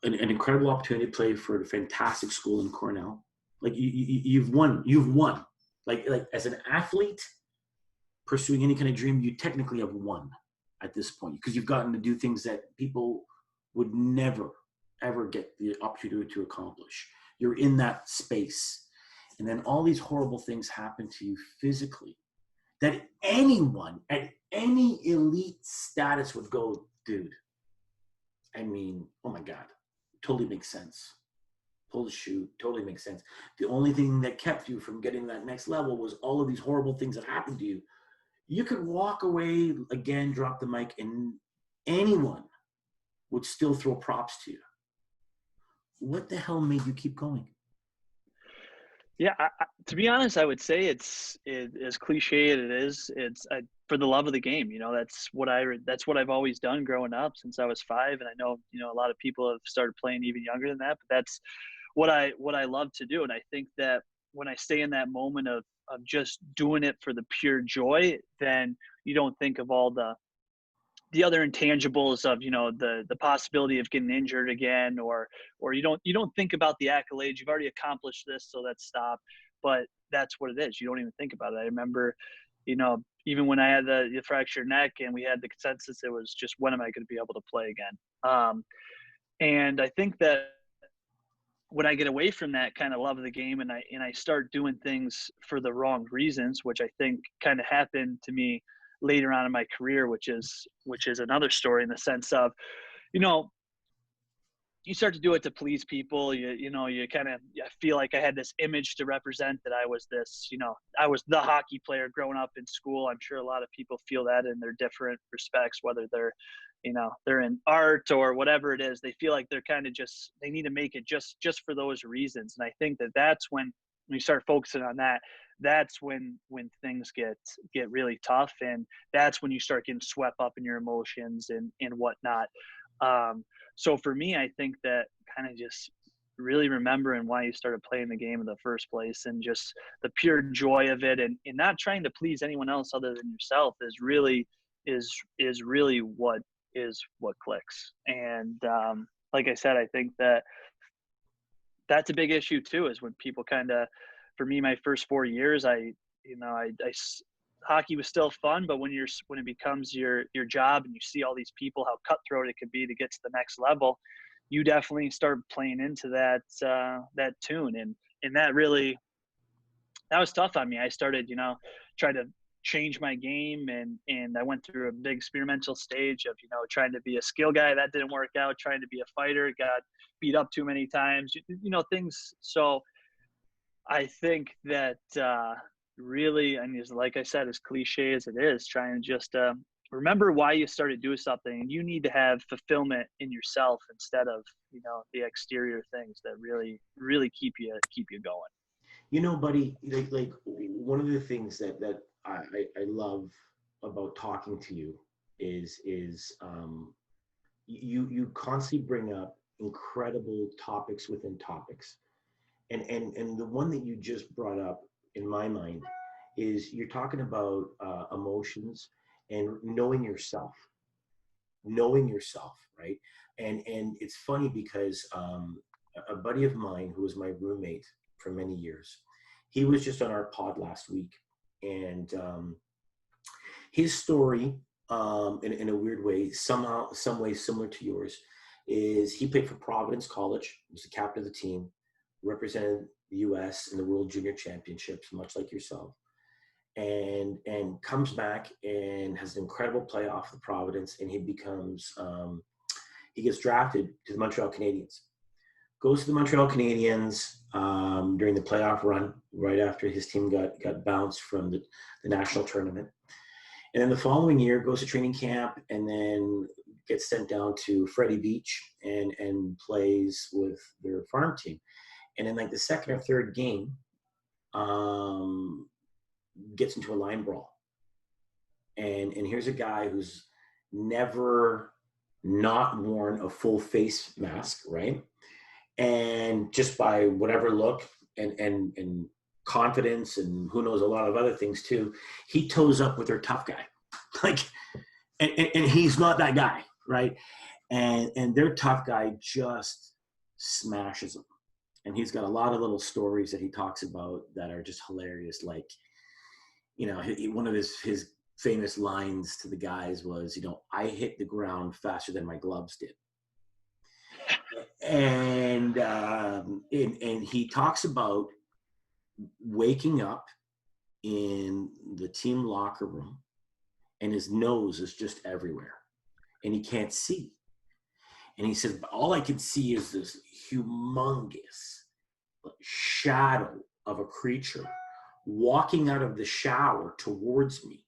A: an incredible opportunity to play for a fantastic school in Cornell. Like, you've won. Like as an athlete pursuing any kind of dream, you technically have won at this point, because you've gotten to do things that people would never ever get the opportunity to accomplish. You're in that space, and then all these horrible things happen to you physically that anyone at any elite status would go, dude, I mean, oh my God, totally makes sense. Pull the chute, totally makes sense. The only thing that kept you from getting that next level was all of these horrible things that happened to you. You could walk away again, drop the mic, and anyone would still throw props to you. What the hell made you keep going?
B: Yeah, to be honest, I would say as cliche as it is, for the love of the game. That's what I've always done growing up since I was 5. And I know, a lot of people have started playing even younger than that, but that's what I love to do. And I think that when I stay in that moment of just doing it for the pure joy, then you don't think of all the other intangibles of, the possibility of getting injured again, or you don't think about the accolades. You've already accomplished this, so let's stop. But that's what it is. You don't even think about it. I remember, even when I had the fractured neck and we had the consensus, it was just, when am I going to be able to play again? And I think that when I get away from that kind of love of the game, and I start doing things for the wrong reasons, which I think kind of happened to me later on in my career, which is another story, in the sense of, you start to do it to please people. You kind of feel like I had this image to represent, that I was this, I was the hockey player growing up in school. I'm sure a lot of people feel that in their different respects, whether they're in art or whatever it is. They feel like they're kind of they need to make it just for those reasons. And I think that's when you start focusing on that, that's when things get really tough. And that's when you start getting swept up in your emotions and whatnot. So for me, I think that kind of just really remembering why you started playing the game in the first place, and just the pure joy of it, and not trying to please anyone else other than yourself, is really what clicks. And like I said, I think that's a big issue too, is when people for me, my first 4 years, hockey was still fun, but when it becomes your job, and you see all these people, how cutthroat it could be to get to the next level, you definitely start playing into that tune. And that was tough on me. I started, trying to change my game, and I went through a big experimental stage of, trying to be a skill guy. That didn't work out. Trying to be a fighter, got beat up too many times, things. So I think that really, I mean, like I said, as cliche as it is, trying to just remember why you started doing something. And you need to have fulfillment in yourself, instead of, the exterior things that really keep you going.
A: Buddy, like one of the things that I love about talking to you is you constantly bring up incredible topics within topics. And the one that you just brought up in my mind is you're talking about emotions and knowing yourself, right? And it's funny because a buddy of mine who was my roommate for many years, he was just on our pod last week, and his story, in a weird way, some way similar to yours, is he played for Providence College, was the captain of the team, represented the U.S. in the World Junior Championships, much like yourself, and comes back and has an incredible playoff with Providence, and he gets drafted to the Montreal Canadiens. Goes to the Montreal Canadiens during the playoff run, right after his team got bounced from the national tournament. And then the following year goes to training camp and then gets sent down to Freddie Beach and plays with their farm team. And in like the second or third game, gets into a line brawl. And here's a guy who's never not worn a full face mask, right? And just by whatever look and confidence and who knows a lot of other things too, he toes up with their tough guy. Like, and he's not that guy, right? And their tough guy just smashes him. And he's got a lot of little stories that he talks about that are just hilarious. Like, one of his famous lines to the guys was, I hit the ground faster than my gloves did. And he talks about waking up in the team locker room and his nose is just everywhere and he can't see. And he says, all I can see is this humongous shadow of a creature walking out of the shower towards me.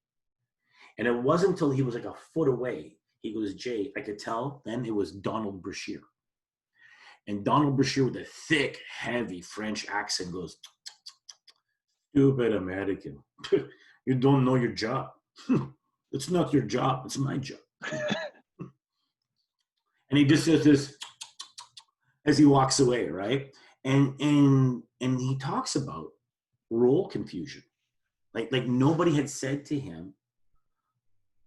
A: And it wasn't until he was like a foot away, he goes, Jay, I could tell then it was Donald Brashear. And Donald Brashear with a thick, heavy French accent goes, stupid American. You don't know your job. It's not your job. It's my job. And he just says this as he walks away, right? And he talks about role confusion. Like nobody had said to him,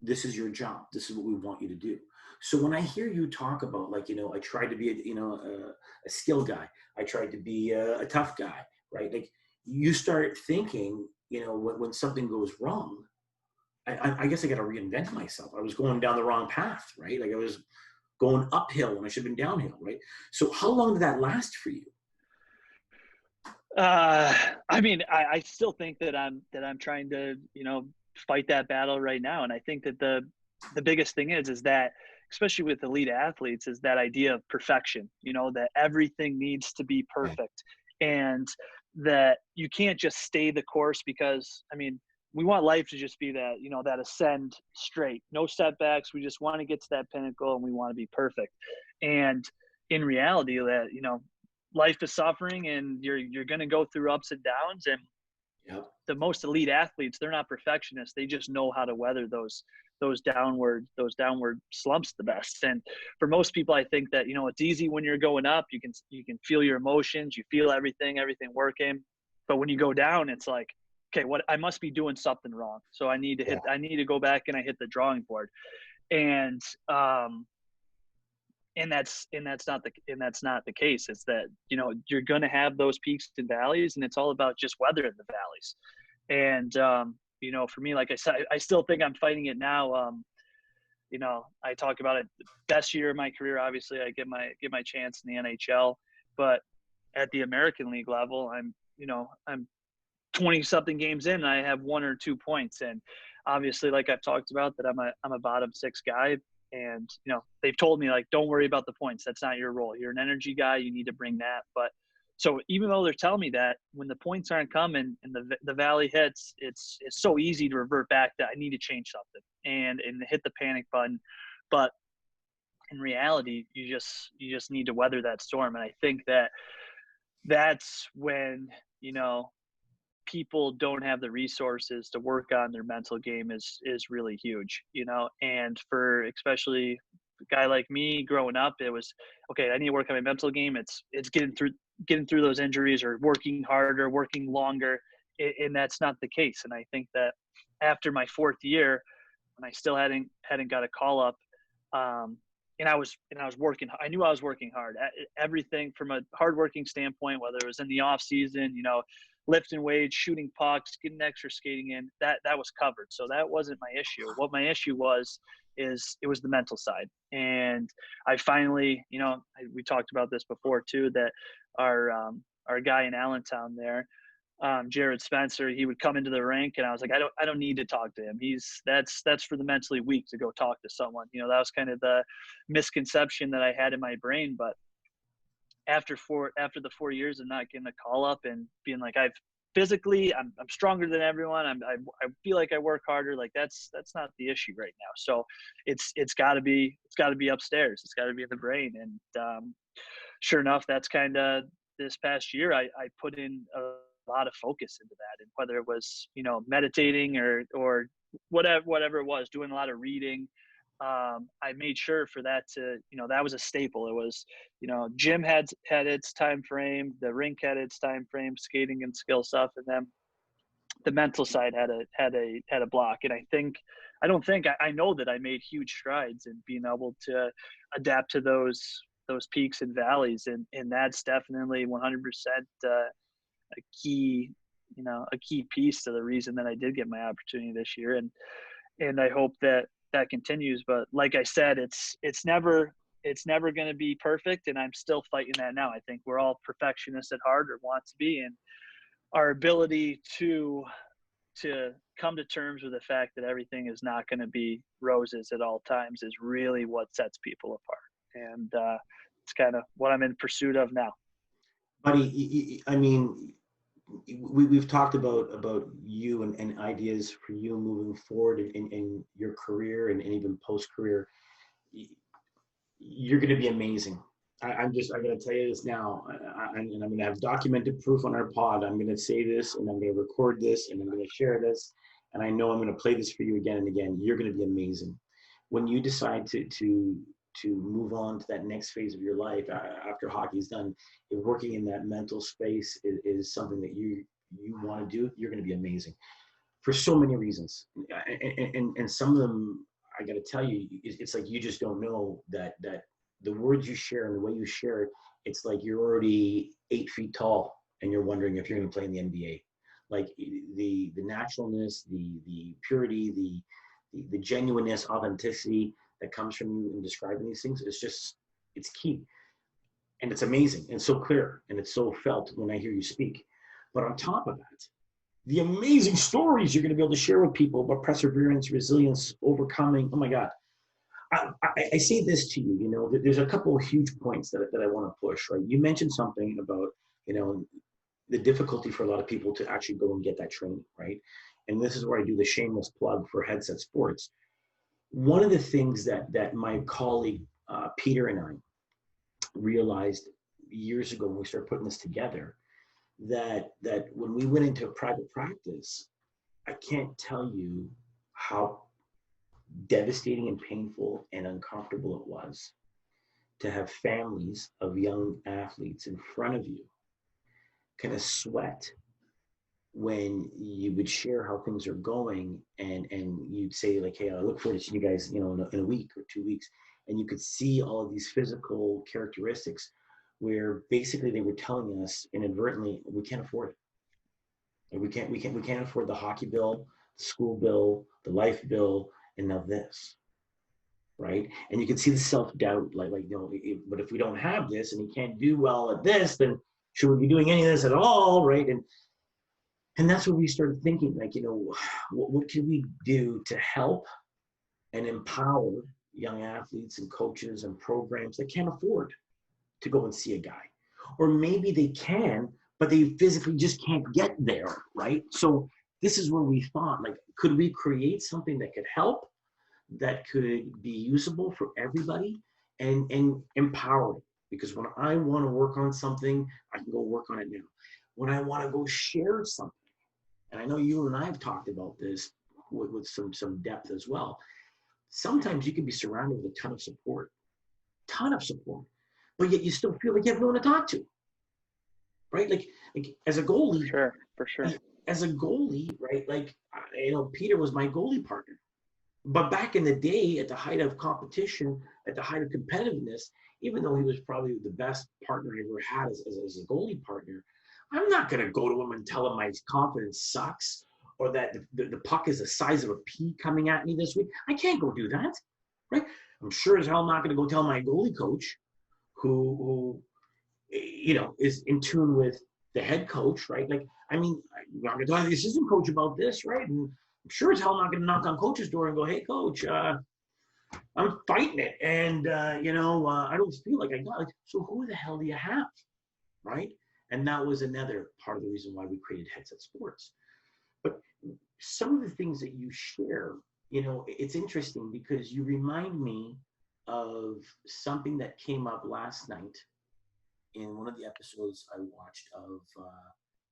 A: this is your job. This is what we want you to do. So when I hear you talk about, like, I tried to be a skill guy. I tried to be a tough guy, right? Like you start thinking, when something goes wrong, I guess I got to reinvent myself. I was going down the wrong path, right? Like I was going uphill when I should have been downhill, right? So how long did that last for you?
B: I mean, I still think that I'm trying to, fight that battle right now. And I think that the biggest thing is that, especially with elite athletes, is that idea of perfection, that everything needs to be perfect and that you can't just stay the course because, I mean, we want life to just be that, that ascend straight, no setbacks. We just want to get to that pinnacle and we want to be perfect. And in reality that, life is suffering and you're going to go through ups and downs. And the most elite athletes, they're not perfectionists. They just know how to weather those downward slumps the best. And for most people, I think that, it's easy when you're going up, you can feel your emotions, you feel everything working. But when you go down, it's like, okay, what I must be doing something wrong. So I need to go back and I hit the drawing board. And that's not the case. It's that, you're going to have those peaks and valleys and it's all about just weathering the valleys. And, for me, like I said, I still think I'm fighting it now. I talk about it, the best year of my career. Obviously I get my chance in the NHL, but at the American League level, I'm 20 something games in and I have 1 or 2 points. And obviously, like I've talked about, that I'm a bottom 6 guy. And, they've told me, like, don't worry about the points. That's not your role. You're an energy guy. You need to bring that. But so even though they're telling me that, when the points aren't coming and the valley hits, it's so easy to revert back that I need to change something and hit the panic button. But in reality, you just need to weather that storm. And I think that's when, people don't have the resources to work on their mental game is really huge, and for especially a guy like me growing up, it was, okay, I need to work on my mental game. It's getting through those injuries or working harder, working longer. And that's not the case. And I think that after my fourth year, when I still hadn't got a call up, and I was working. I knew I was working hard at everything from a hardworking standpoint, whether it was in the off season, lifting weights, shooting pucks, getting extra skating in. That was covered. So that wasn't my issue. What my issue was it was the mental side. And I finally, we talked about this before too, that our guy in Allentown there, Jared Spencer, he would come into the rink, and I was like, I don't need to talk to him. That's for the mentally weak to go talk to someone. That was kind of the misconception that I had in my brain. But after the 4 years of not getting a call up and being like, I'm stronger than everyone. I feel like I work harder. Like that's not the issue right now. So it's gotta be upstairs. It's gotta be in the brain. And sure enough, that's kind of this past year, I put in a lot of focus into that. And whether it was, meditating or whatever it was, doing a lot of reading, I made sure for that to, that was a staple. It was, gym had its time frame, the rink had its time frame, skating and skill stuff, and then the mental side had a block. And I know that I made huge strides in being able to adapt to those peaks and valleys, and that's definitely 100% a key piece to the reason that I did get my opportunity this year. And I hope that continues. But like I said, it's never going to be perfect, and I'm still fighting that now. I think we're all perfectionists at heart, or want to be, and our ability to come to terms with the fact that everything is not going to be roses at all times is really what sets people apart. And it's kind of what I'm in pursuit of now.
A: Buddy, I mean, we've talked about you and ideas for you moving forward in your career and even post-career. You're going to be amazing. I got to tell you this now, and I'm going to have documented proof on our pod. I'm going to say this, and I'm going to record this, and I'm going to share this, and I know I'm going to play this for you again and again. You're going to be amazing. When you decide to move on to that next phase of your life after hockey's done, if working in that mental space is something that you want to do, you're going to be amazing for so many reasons. And some of them, I got to tell you, it's like you just don't know that the words you share and the way you share it, it's like you're already 8 feet tall and you're wondering if you're going to play in the NBA. Like the naturalness, the purity, the genuineness, authenticity that comes from you in describing these things, it's key. And it's amazing and so clear, and it's so felt when I hear you speak. But on top of that, the amazing stories you're going to be able to share with people about perseverance, resilience, overcoming. Oh my God. I say this to you, there's a couple of huge points that I want to push, right? You mentioned something about, the difficulty for a lot of people to actually go and get that training, right? And this is where I do the shameless plug for Headset Sports. One of the things that my colleague, Peter, and I realized years ago when we started putting this together, that when we went into private practice, I can't tell you how devastating and painful and uncomfortable it was to have families of young athletes in front of you kind of sweat when you would share how things are going, and you'd say like, hey, I look forward to seeing you guys, in a week or 2 weeks. And you could see all of these physical characteristics where basically they were telling us inadvertently, we can't afford it. And we can't afford the hockey bill, the school bill, the life bill, and now this, right? And you can see the self-doubt, but if we don't have this and we can't do well at this, then should we be doing any of this at all, right? And that's when we started thinking, what can we do to help and empower young athletes and coaches and programs that can't afford to go and see a guy? Or maybe they can, but they physically just can't get there, right? So this is where we thought, could we create something that could help, that could be usable for everybody, and empowering? Because when I want to work on something, I can go work on it now. When I want to go share something, and I know you and I have talked about this with some depth as well, sometimes you can be surrounded with a ton of support, but yet you still feel like you have no one to talk to, right? Like as a goalie,
B: Sure, for sure.
A: as a goalie, right? Like, Peter was my goalie partner. But back in the day, at the height of competition, at the height of competitiveness, even though he was probably the best partner I ever had as a goalie partner, I'm not going to go to him and tell him my confidence sucks or that the puck is the size of a pea coming at me this week. I can't go do that, right? I'm sure as hell not going to go tell my goalie coach who is in tune with the head coach, right? Like, I mean, I'm not going to talk to the assistant coach about this, right? And I'm sure as hell not going to knock on coach's door and go, hey, coach, I'm fighting it. And, I don't feel like I got it. So who the hell do you have, right? And that was another part of the reason why we created Headset Sports. But some of the things that you share, it's interesting because you remind me of something that came up last night in one of the episodes I watched of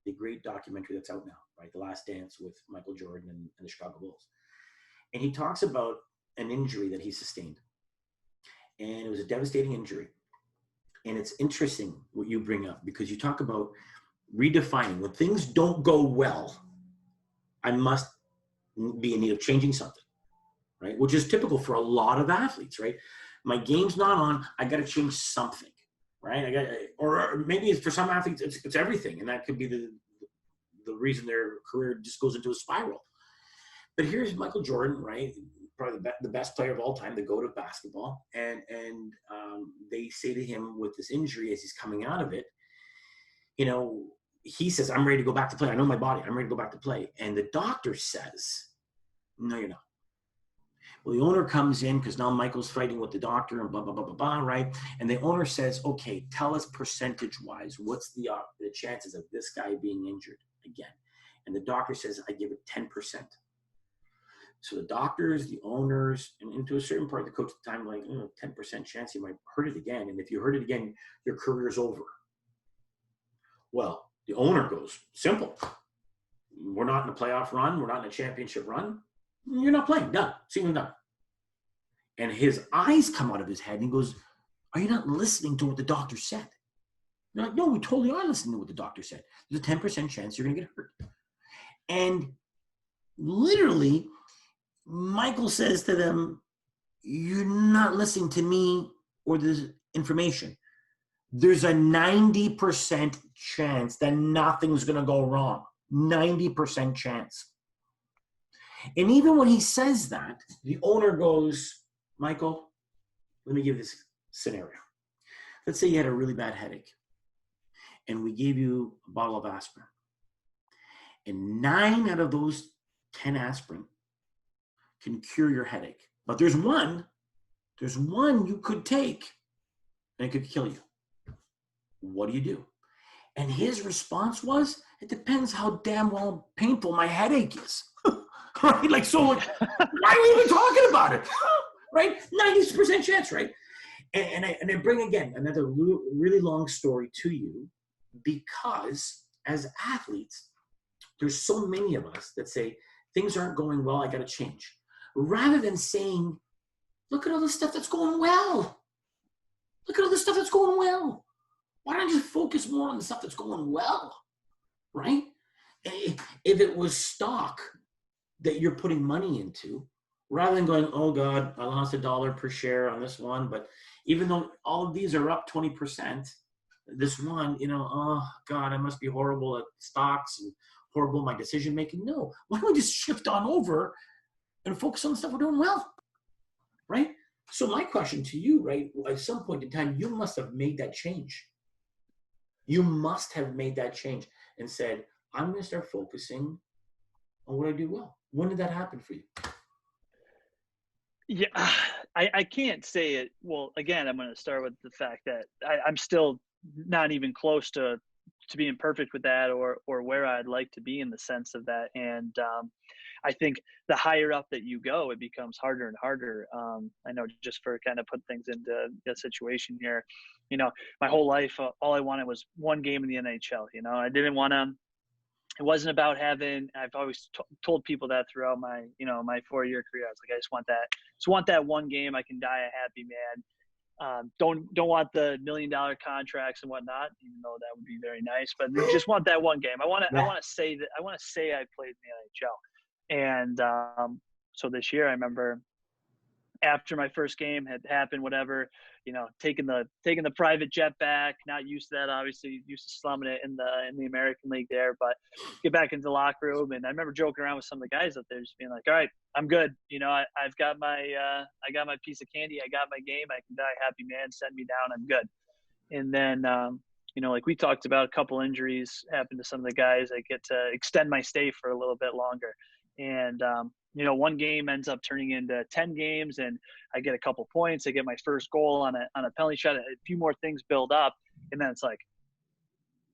A: the great documentary that's out now, right? The Last Dance with Michael Jordan and the Chicago Bulls. And he talks about an injury that he sustained. And it was a devastating injury. And it's interesting what you bring up because you talk about redefining. When things don't go well, I must be in need of changing something, right? Which is typical for a lot of athletes, right? My game's not on, I got to change something, right? Or maybe for some athletes, it's everything. And that could be the reason their career just goes into a spiral. But here's Michael Jordan, right? Probably the best player of all time, the GOAT of basketball. And they say to him with this injury as he's coming out of it, he says, I'm ready to go back to play. I know my body. I'm ready to go back to play. And the doctor says, no, you're not. Well, the owner comes in because now Michael's fighting with the doctor and blah, blah, blah, blah, blah, right? And the owner says, okay, tell us percentage-wise, what's the chances of this guy being injured again? And the doctor says, I give it 10%. So the doctors, the owners, and to a certain part, the coach at the time, like, 10% chance you might hurt it again. And if you hurt it again, your career's over. Well, the owner goes, simple. We're not in a playoff run. We're not in a championship run. You're not playing. Done. Season done. And his eyes come out of his head and he goes, are you not listening to what the doctor said? They're like, no, we totally are listening to what the doctor said. There's a 10% chance you're going to get hurt. And literally, Michael says to them, you're not listening to me or this information. There's a 90% chance that nothing's going to go wrong. 90% chance. And even when he says that, the owner goes, Michael, let me give this scenario. Let's say you had a really bad headache and we gave you a bottle of aspirin. And 9 out of those 10 aspirin can cure your headache. But there's one you could take and it could kill you. What do you do? And his response was, it depends how damn well painful my headache is. Right? Like, so like, why are we even talking about it? Right? 90% chance, right? And I bring again another really long story to you because as athletes, there's so many of us that say things aren't going well, I got to change. Rather than saying, look at all the stuff that's going well. Look at all the stuff that's going well. Why don't you focus more on the stuff that's going well, right? If it was stock that you're putting money into, rather than going, oh God, I lost $1 per share on this one, but even though all of these are up 20%, this one, oh God, I must be horrible at stocks and horrible at my decision making. No, why don't we just shift on over and focus on the stuff we're doing well, right? So my question to you, right, at some point in time, you must have made that change. You must have made that change and said, I'm going to start focusing on what I do well. When did that happen for you?
B: Yeah, I can't say it. Well, again, I'm going to start with the fact that I'm still not even close to being perfect with that or where I'd like to be in the sense of that. And I think the higher up that you go, it becomes harder and harder. I know just for kind of put things into the situation here, my whole life, all I wanted was one game in the NHL. I didn't want to it wasn't about having, I've always told people that throughout my, my 4-year career. I was like, I just want that one game. I can die a happy man. Don't want the $1 million contracts and whatnot, even though that would be very nice, but just want that one game. I want
A: Yeah.
B: to say that, I want to say I played in the NHL. And, so this year I remember after my first game had happened, whatever, taking the private jet back, not used to that, obviously used to slumming it in the American League there, but get back into the locker room. And I remember joking around with some of the guys up there, just being like, all right, I'm good. I've got I got my piece of candy. I got my game. I can die happy man. Send me down. I'm good. And then, like we talked about, a couple injuries happened to some of the guys. I get to extend my stay for a little bit longer. And, one game ends up turning into 10 games, and I get a couple points. I get my first goal on a penalty shot. A few more things build up, and then it's like,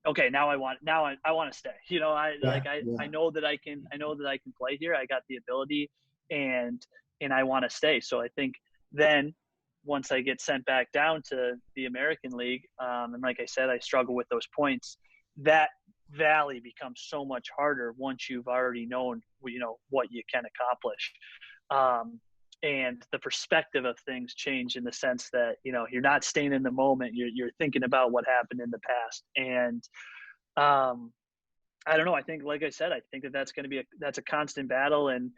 B: okay, now I want to stay.
A: Yeah. Yeah.
B: I know that I can play here. I got the ability, and I want to stay. So I think then once I get sent back down to the American League, and like I said, I struggle with those points. That valley becomes so much harder once you've already known, what you can accomplish. And the perspective of things change in the sense that, you're not staying in the moment. You're thinking about what happened in the past. And I don't know. I think, like I said, I think that's going to be that's a constant battle. And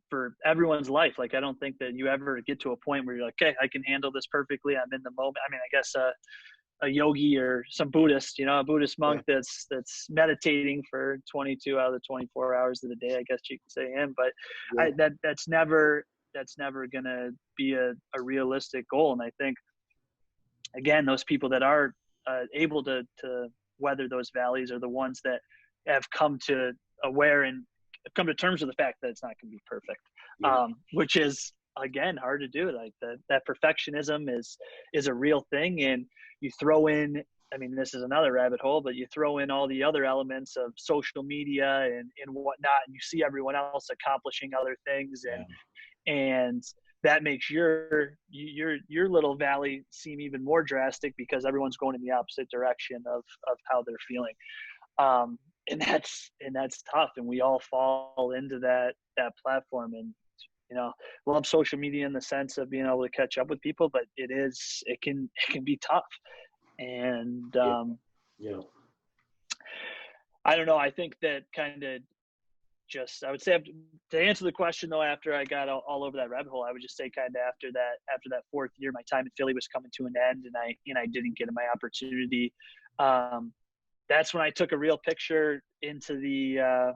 B: for everyone's life, like, I don't think that you ever get to a point where you're like, okay, I can handle this perfectly. I'm in the moment. I mean, I guess, a yogi or some Buddhist, a Buddhist monk that's meditating for 22 out of the 24 hours of the day, I guess you could say him. But
A: Yeah.
B: that's never going to be a realistic goal. And I think, again, those people that are able to weather those valleys are the ones that have come to aware and come to terms with the fact that it's not going to be perfect,
A: Yeah.
B: which is, again, hard to do. Like that perfectionism is a real thing. And you throw in, I mean, this is another rabbit hole, but you throw in all the other elements of social media and whatnot, and you see everyone else accomplishing other things, and that makes your little valley seem even more drastic because everyone's going in the opposite direction of how they're feeling. And that's tough. And we all fall into that platform. And, love social media in the sense of being able to catch up with people, but it can be tough. And,
A: Yeah. Yeah.
B: I don't know. I think that kind of I would say, to answer the question though, after I got all over that rabbit hole, I would just say kind of after that 4th year, my time in Philly was coming to an end, and I didn't get my opportunity. That's when I took a real picture into the,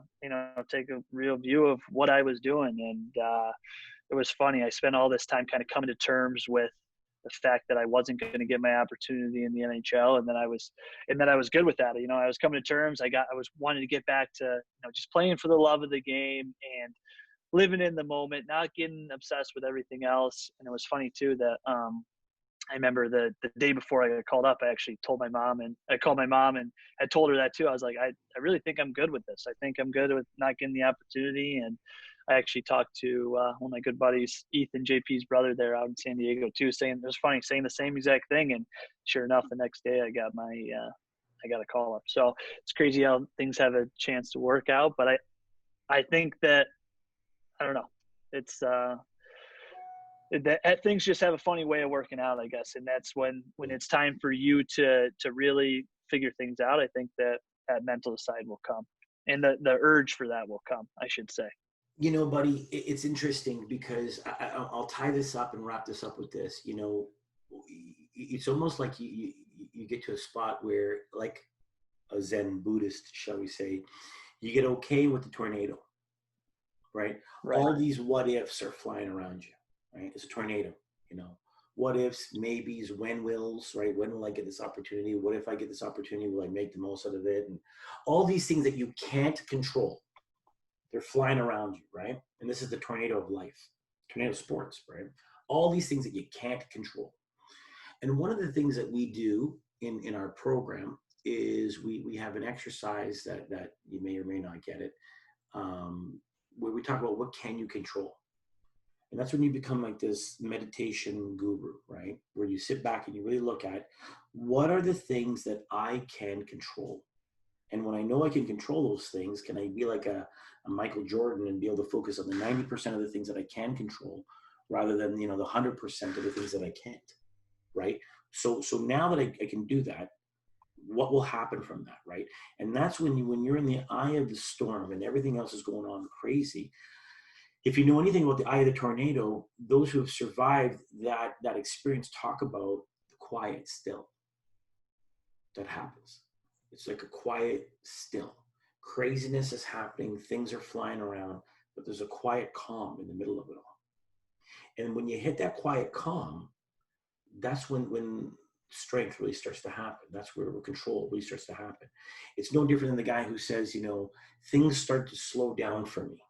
B: take a real view of what I was doing. And it was funny. I spent all this time kind of coming to terms with the fact that I wasn't going to get my opportunity in the NHL. And then I was good with that. I was coming to terms. I was wanting to get back to, just playing for the love of the game and living in the moment, not getting obsessed with everything else. And it was funny too that, I remember the day before I got called up, I actually told my mom, and I called my mom and I told her that too. I was like, I really think I'm good with this. I think I'm good with not getting the opportunity. And I actually talked to one of my good buddies, Ethan, JP's brother there out in San Diego too, saying, it was funny, saying the same exact thing. And sure enough, the next day I got I got a call up. So it's crazy how things have a chance to work out. But I think that, I don't know, it's, that things just have a funny way of working out, I guess. And that's when it's time for you to really figure things out. I think that mental side will come, and the urge for that will come, I should say.
A: Buddy, it's interesting because I'll tie this up and wrap this up with this. It's almost like you get to a spot where, like a Zen Buddhist, shall we say, you get okay with the tornado, right?
B: Right.
A: All these what ifs are flying around you, right? It's a tornado, what ifs, maybes, when wills, right? When will I get this opportunity? What if I get this opportunity? Will I make the most out of it? And all these things that you can't control, they're flying around you, right? And this is the tornado of life, tornado of sports, right? All these things that you can't control. And one of the things that we do in our program is we have an exercise that you may or may not get it, where we talk about what can you control. And that's when you become like this meditation guru, right? Where you sit back and you really look at what are the things that I can control. And when I know I can control those things, can I be like a Michael Jordan and be able to focus on the 90% of the things that I can control rather than, the 100% of the things that I can't, right? So now that I can do that, what will happen from that, right? And that's when you're in the eye of the storm and everything else is going on crazy. If you know anything about the eye of the tornado, those who have survived that experience talk about the quiet still that happens. It's like a quiet still. Craziness is happening, things are flying around, but there's a quiet calm in the middle of it all. And when you hit that quiet calm, that's when strength really starts to happen. That's where control really starts to happen. It's no different than the guy who says, things start to slow down for me.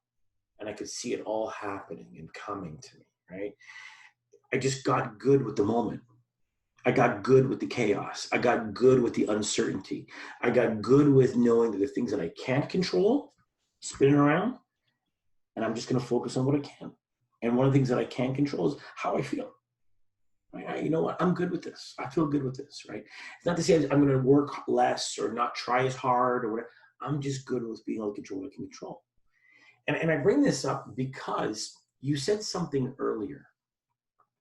A: And I could see it all happening and coming to me, right? I just got good with the moment. I got good with the chaos. I got good with the uncertainty. I got good with knowing that the things that I can't control spinning around, and I'm just going to focus on what I can. And one of the things that I can control is how I feel. Right? You know what? I'm good with this. I feel good with this, right? It's not to say I'm going to work less or not try as hard or whatever. I'm just good with being able to control what I can control. And I bring this up because you said something earlier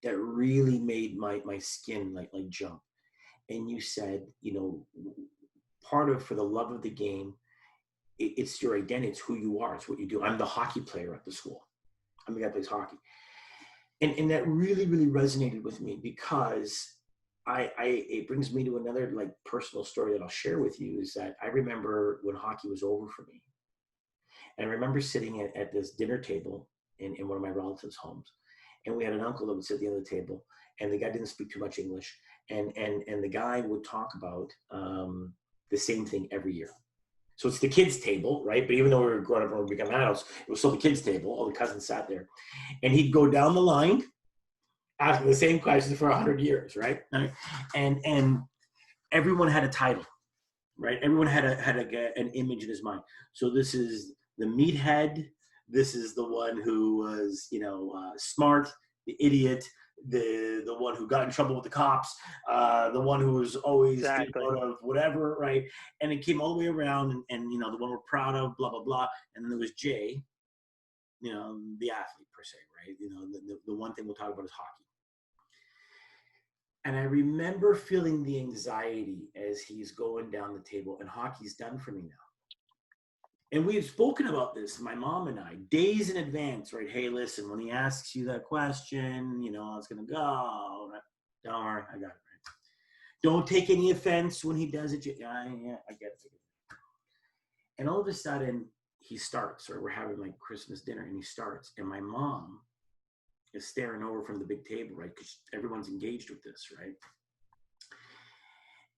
A: that really made my skin like jump. And you said, part of for the love of the game, it's your identity, it's who you are, it's what you do. I'm the hockey player at the school. I'm the guy that plays hockey. And that really, really resonated with me because it brings me to another like personal story that I'll share with you is that I remember when hockey was over for me. And I remember sitting at this dinner table in one of my relatives' homes. And we had an uncle that would sit at the end of the table, and the guy didn't speak too much English. And the guy would talk about the same thing every year. So it's the kids' table, right? But even though we were growing up and we become adults, it was still the kids' table. All the cousins sat there. And he'd go down the line asking the same questions for 100 years, right? And everyone had a title, right? Everyone had an image in his mind. So this is the meathead. This is the one who was, smart, the idiot, the one who got in trouble with the cops, the one who was always
B: Exactly.
A: out of whatever, right? And it came all the way around, and the one we're proud of, blah blah blah. And then there was Jay, the athlete per se, right? The one thing we'll talk about is hockey. And I remember feeling the anxiety as he's going down the table, and hockey's done for me now. And we had spoken about this, my mom and I, days in advance, right? Hey, listen, when he asks you that question, how it's going to go. Don't worry, I got it, right? Don't take any offense when he does it. Yeah, I get it. And all of a sudden, he starts, or we're having like Christmas dinner, and he starts. And my mom is staring over from the big table, right? Because everyone's engaged with this, right?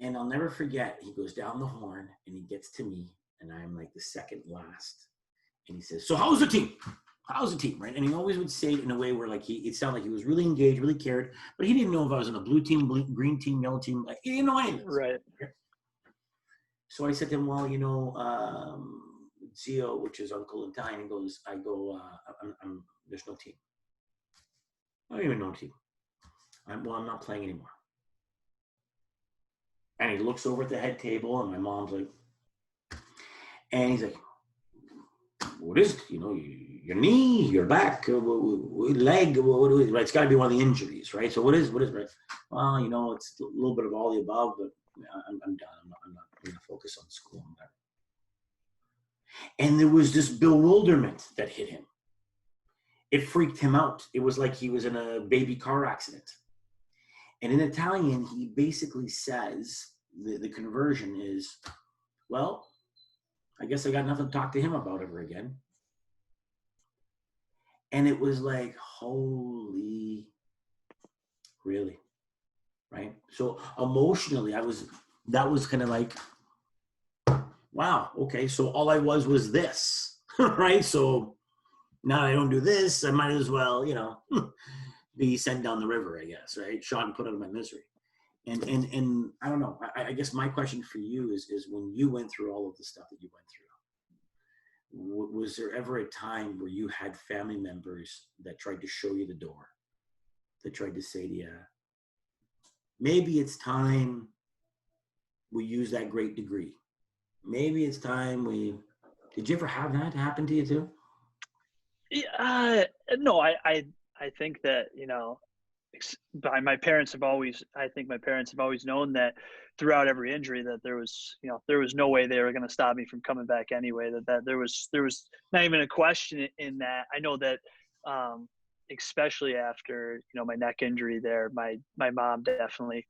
A: And I'll never forget, he goes down the horn, and he gets to me, and I'm like the second last. And he says, so how's the team? How's the team, right? And he always would say it in a way where like it sounded like he was really engaged, really cared, but he didn't know if I was on a blue team, green team, yellow team. Like, he didn't know anything.
B: Right.
A: So I said to him, well, Zio, which is Uncle in Italian, there's no team. I don't even know team. I'm not playing anymore. And he looks over at the head table, and my mom's like, and he's like, what is it? Your knee, your back, leg, right? It's got to be one of the injuries, right? So what is, right? Well, it's a little bit of all the above, but I'm done. I'm not going to focus on school. And there was this bewilderment that hit him. It freaked him out. It was like he was in a baby car accident. And in Italian, he basically says, the conversion is, well, I guess I got nothing to talk to him about ever again. And it was like, holy, really, right? So emotionally, that was kind of like, wow, okay, so all I was this, right? So now I don't do this, I might as well, be sent down the river, I guess, right? Shot and put out of my misery. And I don't know, I guess my question for you is when you went through all of the stuff that you went through, was there ever a time where you had family members that tried to show you the door, that tried to say to you, maybe it's time we use that great degree, maybe it's time we, did you ever have that happen to you too?
B: Yeah, no, I think that, by my parents have always, I think my parents have always known that throughout every injury that there was, there was no way they were going to stop me from coming back anyway. That there was not even a question in that. I know that, um, especially after my neck injury there, my mom definitely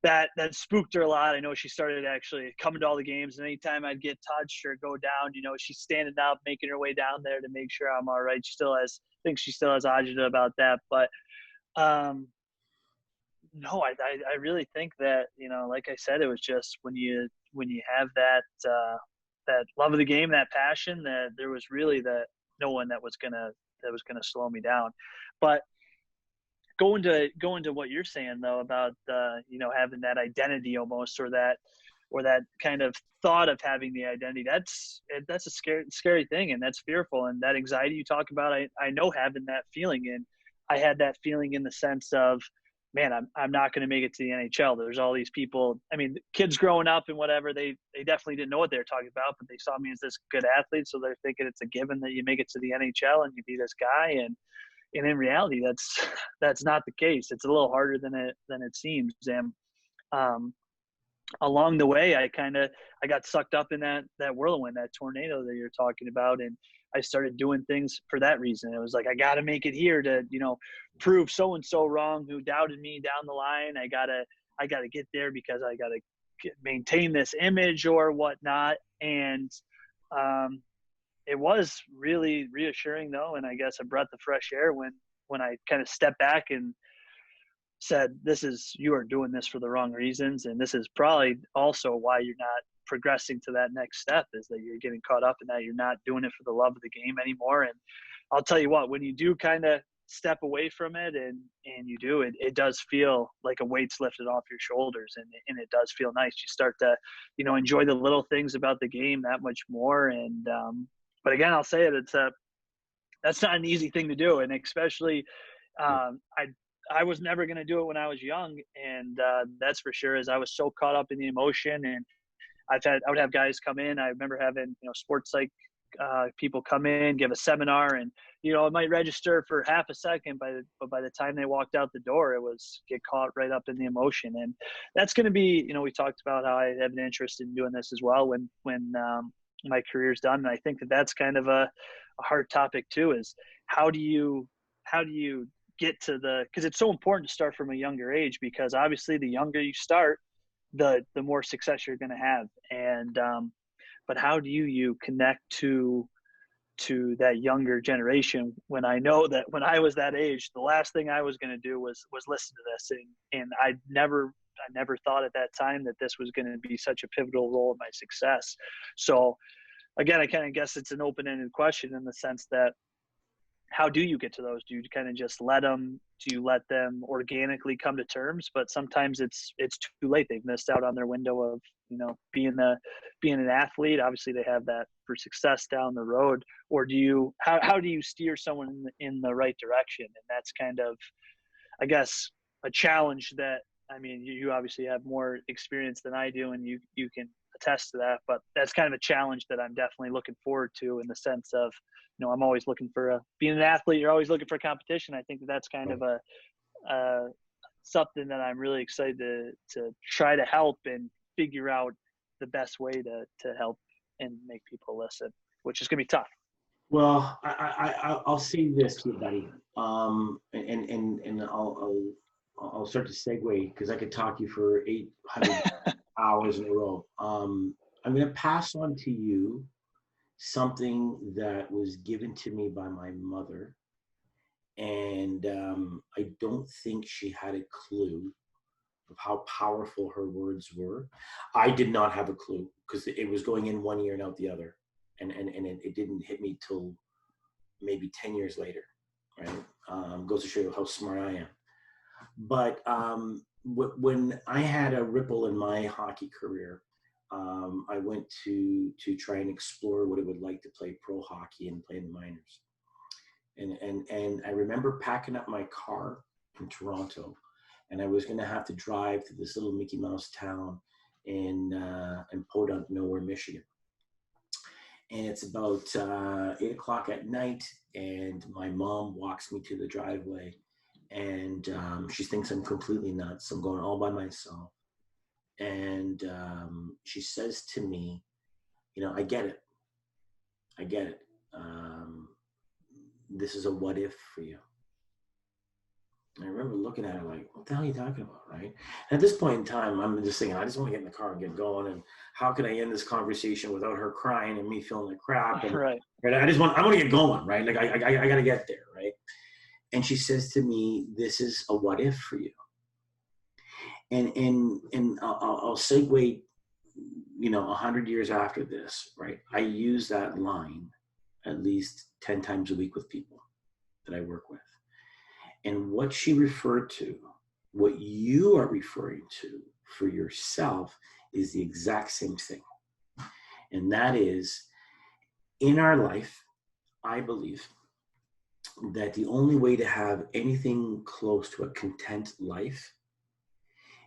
B: that spooked her a lot. I know she started actually coming to all the games, and anytime I'd get touched or go down, she's standing up, making her way down there to make sure I'm all right. She still has, I think she still has agita about that, but um, no, I really think that, like I said, it was just when you have that love of the game, that passion, that there was really that no one that was gonna slow me down. But going to what you're saying though about having that identity almost, or that kind of thought of having the identity, that's a scary thing, and that's fearful, and that anxiety you talk about, I know having that feeling, and I had that feeling in the sense of, man, I'm not going to make it to the NHL. There's all these people. I mean, kids growing up and whatever, they definitely didn't know what they were talking about, but they saw me as this good athlete, so they're thinking it's a given that you make it to the NHL and you be this guy, and in reality, that's not the case. It's a little harder than it seems. And um, along the way, I got sucked up in that whirlwind, that tornado that you're talking about, and I started doing things for that reason. It was like, I got to make it here to prove so and so wrong who doubted me down the line. I gotta get there because I gotta maintain this image or whatnot. And um, it was really reassuring though, and I guess a breath of fresh air when I kind of stepped back and said, you are doing this for the wrong reasons, and this is probably also why you're not progressing to that next step, is that you're getting caught up in that. You're not doing it for the love of the game anymore. And I'll tell you what, when you do kind of step away from it, and you do it, it does feel like a weight's lifted off your shoulders, and it does feel nice. You start to enjoy the little things about the game that much more. And but again, I'll say it, that's not an easy thing to do, and especially I was never going to do it when I was young, and that's for sure. As I was so caught up in the emotion, and I would have guys come in. I remember having sports psych people come in, give a seminar, and it might register for half a second, but by the time they walked out the door, it was get caught right up in the emotion. And that's going to be, we talked about how I have an interest in doing this as well when my career's done, and I think that's kind of a hard topic too. Is how do you get to because it's so important to start from a younger age, because obviously the younger you start, the more success you're going to have. And but how do you connect to that younger generation, when I know that when I was that age, the last thing I was going to do was listen to this, and I never thought at that time that this was going to be such a pivotal role in my success. So again, I kind of guess it's an open-ended question in the sense that, how do you get to those? Do you kind of just let them? Do you let them organically come to terms? But sometimes it's too late. They've missed out on their window of being an athlete. Obviously, they have that for success down the road. Or how do you steer someone in the right direction? And that's kind of, I guess, a challenge that, I mean, you obviously have more experience than I do, and you can attest to that. But that's kind of a challenge that I'm definitely looking forward to, in the sense of, I'm always looking for being an athlete. You're always looking for competition. I think that's kind of a something that I'm really excited to try to help and figure out the best way to help and make people listen, which is going to be tough.
A: Well, I'll say this here, buddy. And I'll start to segue, because I could talk you for 800 hours in a row. I'm going to pass on to you something that was given to me by my mother, and I don't think she had a clue of how powerful her words were. I did not have a clue, because it was going in one ear and out the other, and it didn't hit me till maybe 10 years later, right? Goes to show you how smart I am. But when I had a ripple in my hockey career, I went to try and explore what it would like to play pro hockey and play in the minors. And I remember packing up my car in Toronto, and I was going to have to drive to this little Mickey Mouse town in Podunk, nowhere, Michigan. And it's about 8 o'clock at night, and my mom walks me to the driveway, and she thinks I'm completely nuts. I'm going all by myself. And she says to me, I get it. I get it. This is a what if for you. And I remember looking at her like, what the hell are you talking about, right? And at this point in time, I'm just thinking, I just want to get in the car and get going. And how can I end this conversation without her crying and me feeling like crap? And,
B: Right.
A: I want to get going, right? Like I got to get there, right? And she says to me, this is a what if for you. And I'll segue, 100 years after this, right? I use that line at least 10 times a week with people that I work with. And what she referred to, what you are referring to for yourself, is the exact same thing. And that is, in our life, I believe that the only way to have anything close to a content life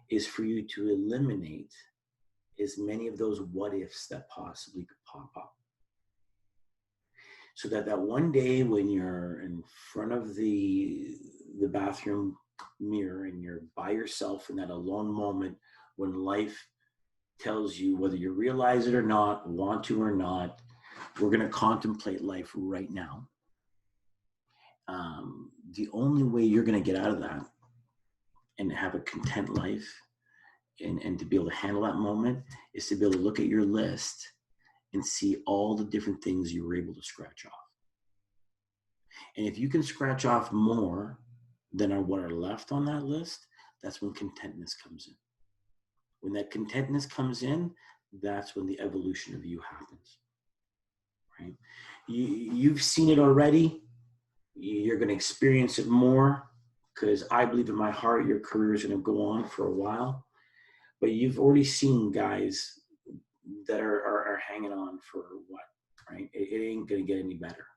A: is for you to eliminate as many of those what ifs that possibly could pop up. So that one day when you're in front of the bathroom mirror and you're by yourself in that alone moment when life tells you, whether you realize it or not, want to or not, we're going to contemplate life right now. The only way you're going to get out of that and have a content life and to be able to handle that moment is to be able to look at your list and see all the different things you were able to scratch off. And if you can scratch off more than what are left on that list, that's when contentness comes in. When that contentness comes in, that's when the evolution of you happens, right? You've seen it already. You're going to experience it more, because I believe in my heart your career is going to go on for a while. But you've already seen guys that are hanging on for what, right? It ain't going to get any better.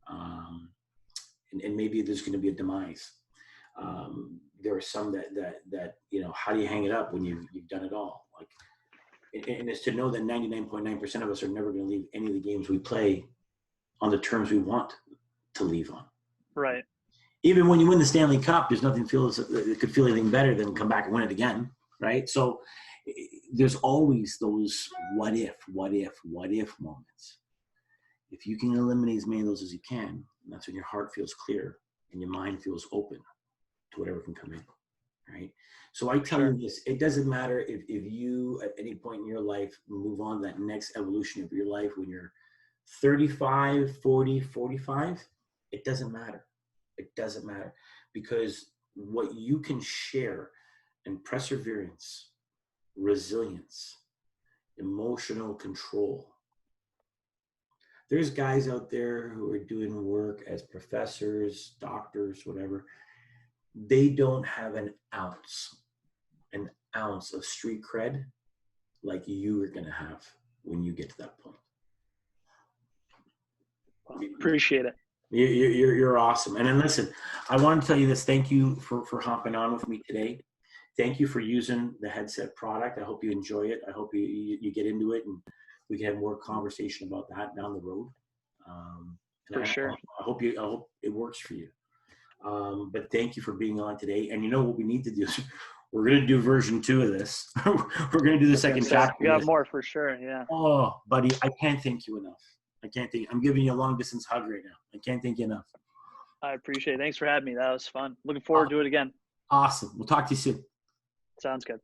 A: And maybe there's going to be a demise. There are some that how do you hang it up when you've done it all? Like, and it's to know that 99.9% of us are never going to leave any of the games we play on the terms we want to leave on.
B: Right.
A: Even when you win the Stanley Cup, there's nothing that could feel anything better than come back and win it again, right? So there's always those what if moments. If you can eliminate as many of those as you can, that's when your heart feels clear and your mind feels open to whatever can come in, right? So I tell you this, it doesn't matter if you at any point in your life move on to that next evolution of your life when you're 35, 40, 45, it doesn't matter. It doesn't matter, because what you can share in perseverance, resilience, emotional control. There's guys out there who are doing work as professors, doctors, whatever. They don't have an ounce of street cred like you are going to have when you get to that point.
B: Well, appreciate it.
A: You're awesome. And then listen, I want to tell you this. Thank you for hopping on with me today. Thank you for using the headset product. I hope you enjoy it. I hope you get into it, and we can have more conversation about that down the road.
B: For sure.
A: I hope it works for you. But thank you for being on today. And you know what we need to do? We're going to do version 2 of this. We're going to do the second chapter.
B: We got more for sure. Yeah.
A: Oh, buddy, I can't thank you enough. I'm giving you a long distance hug right now. I can't thank you enough.
B: I appreciate it. Thanks for having me. That was fun. Looking forward to it again.
A: Awesome. We'll talk to you soon.
B: Sounds good.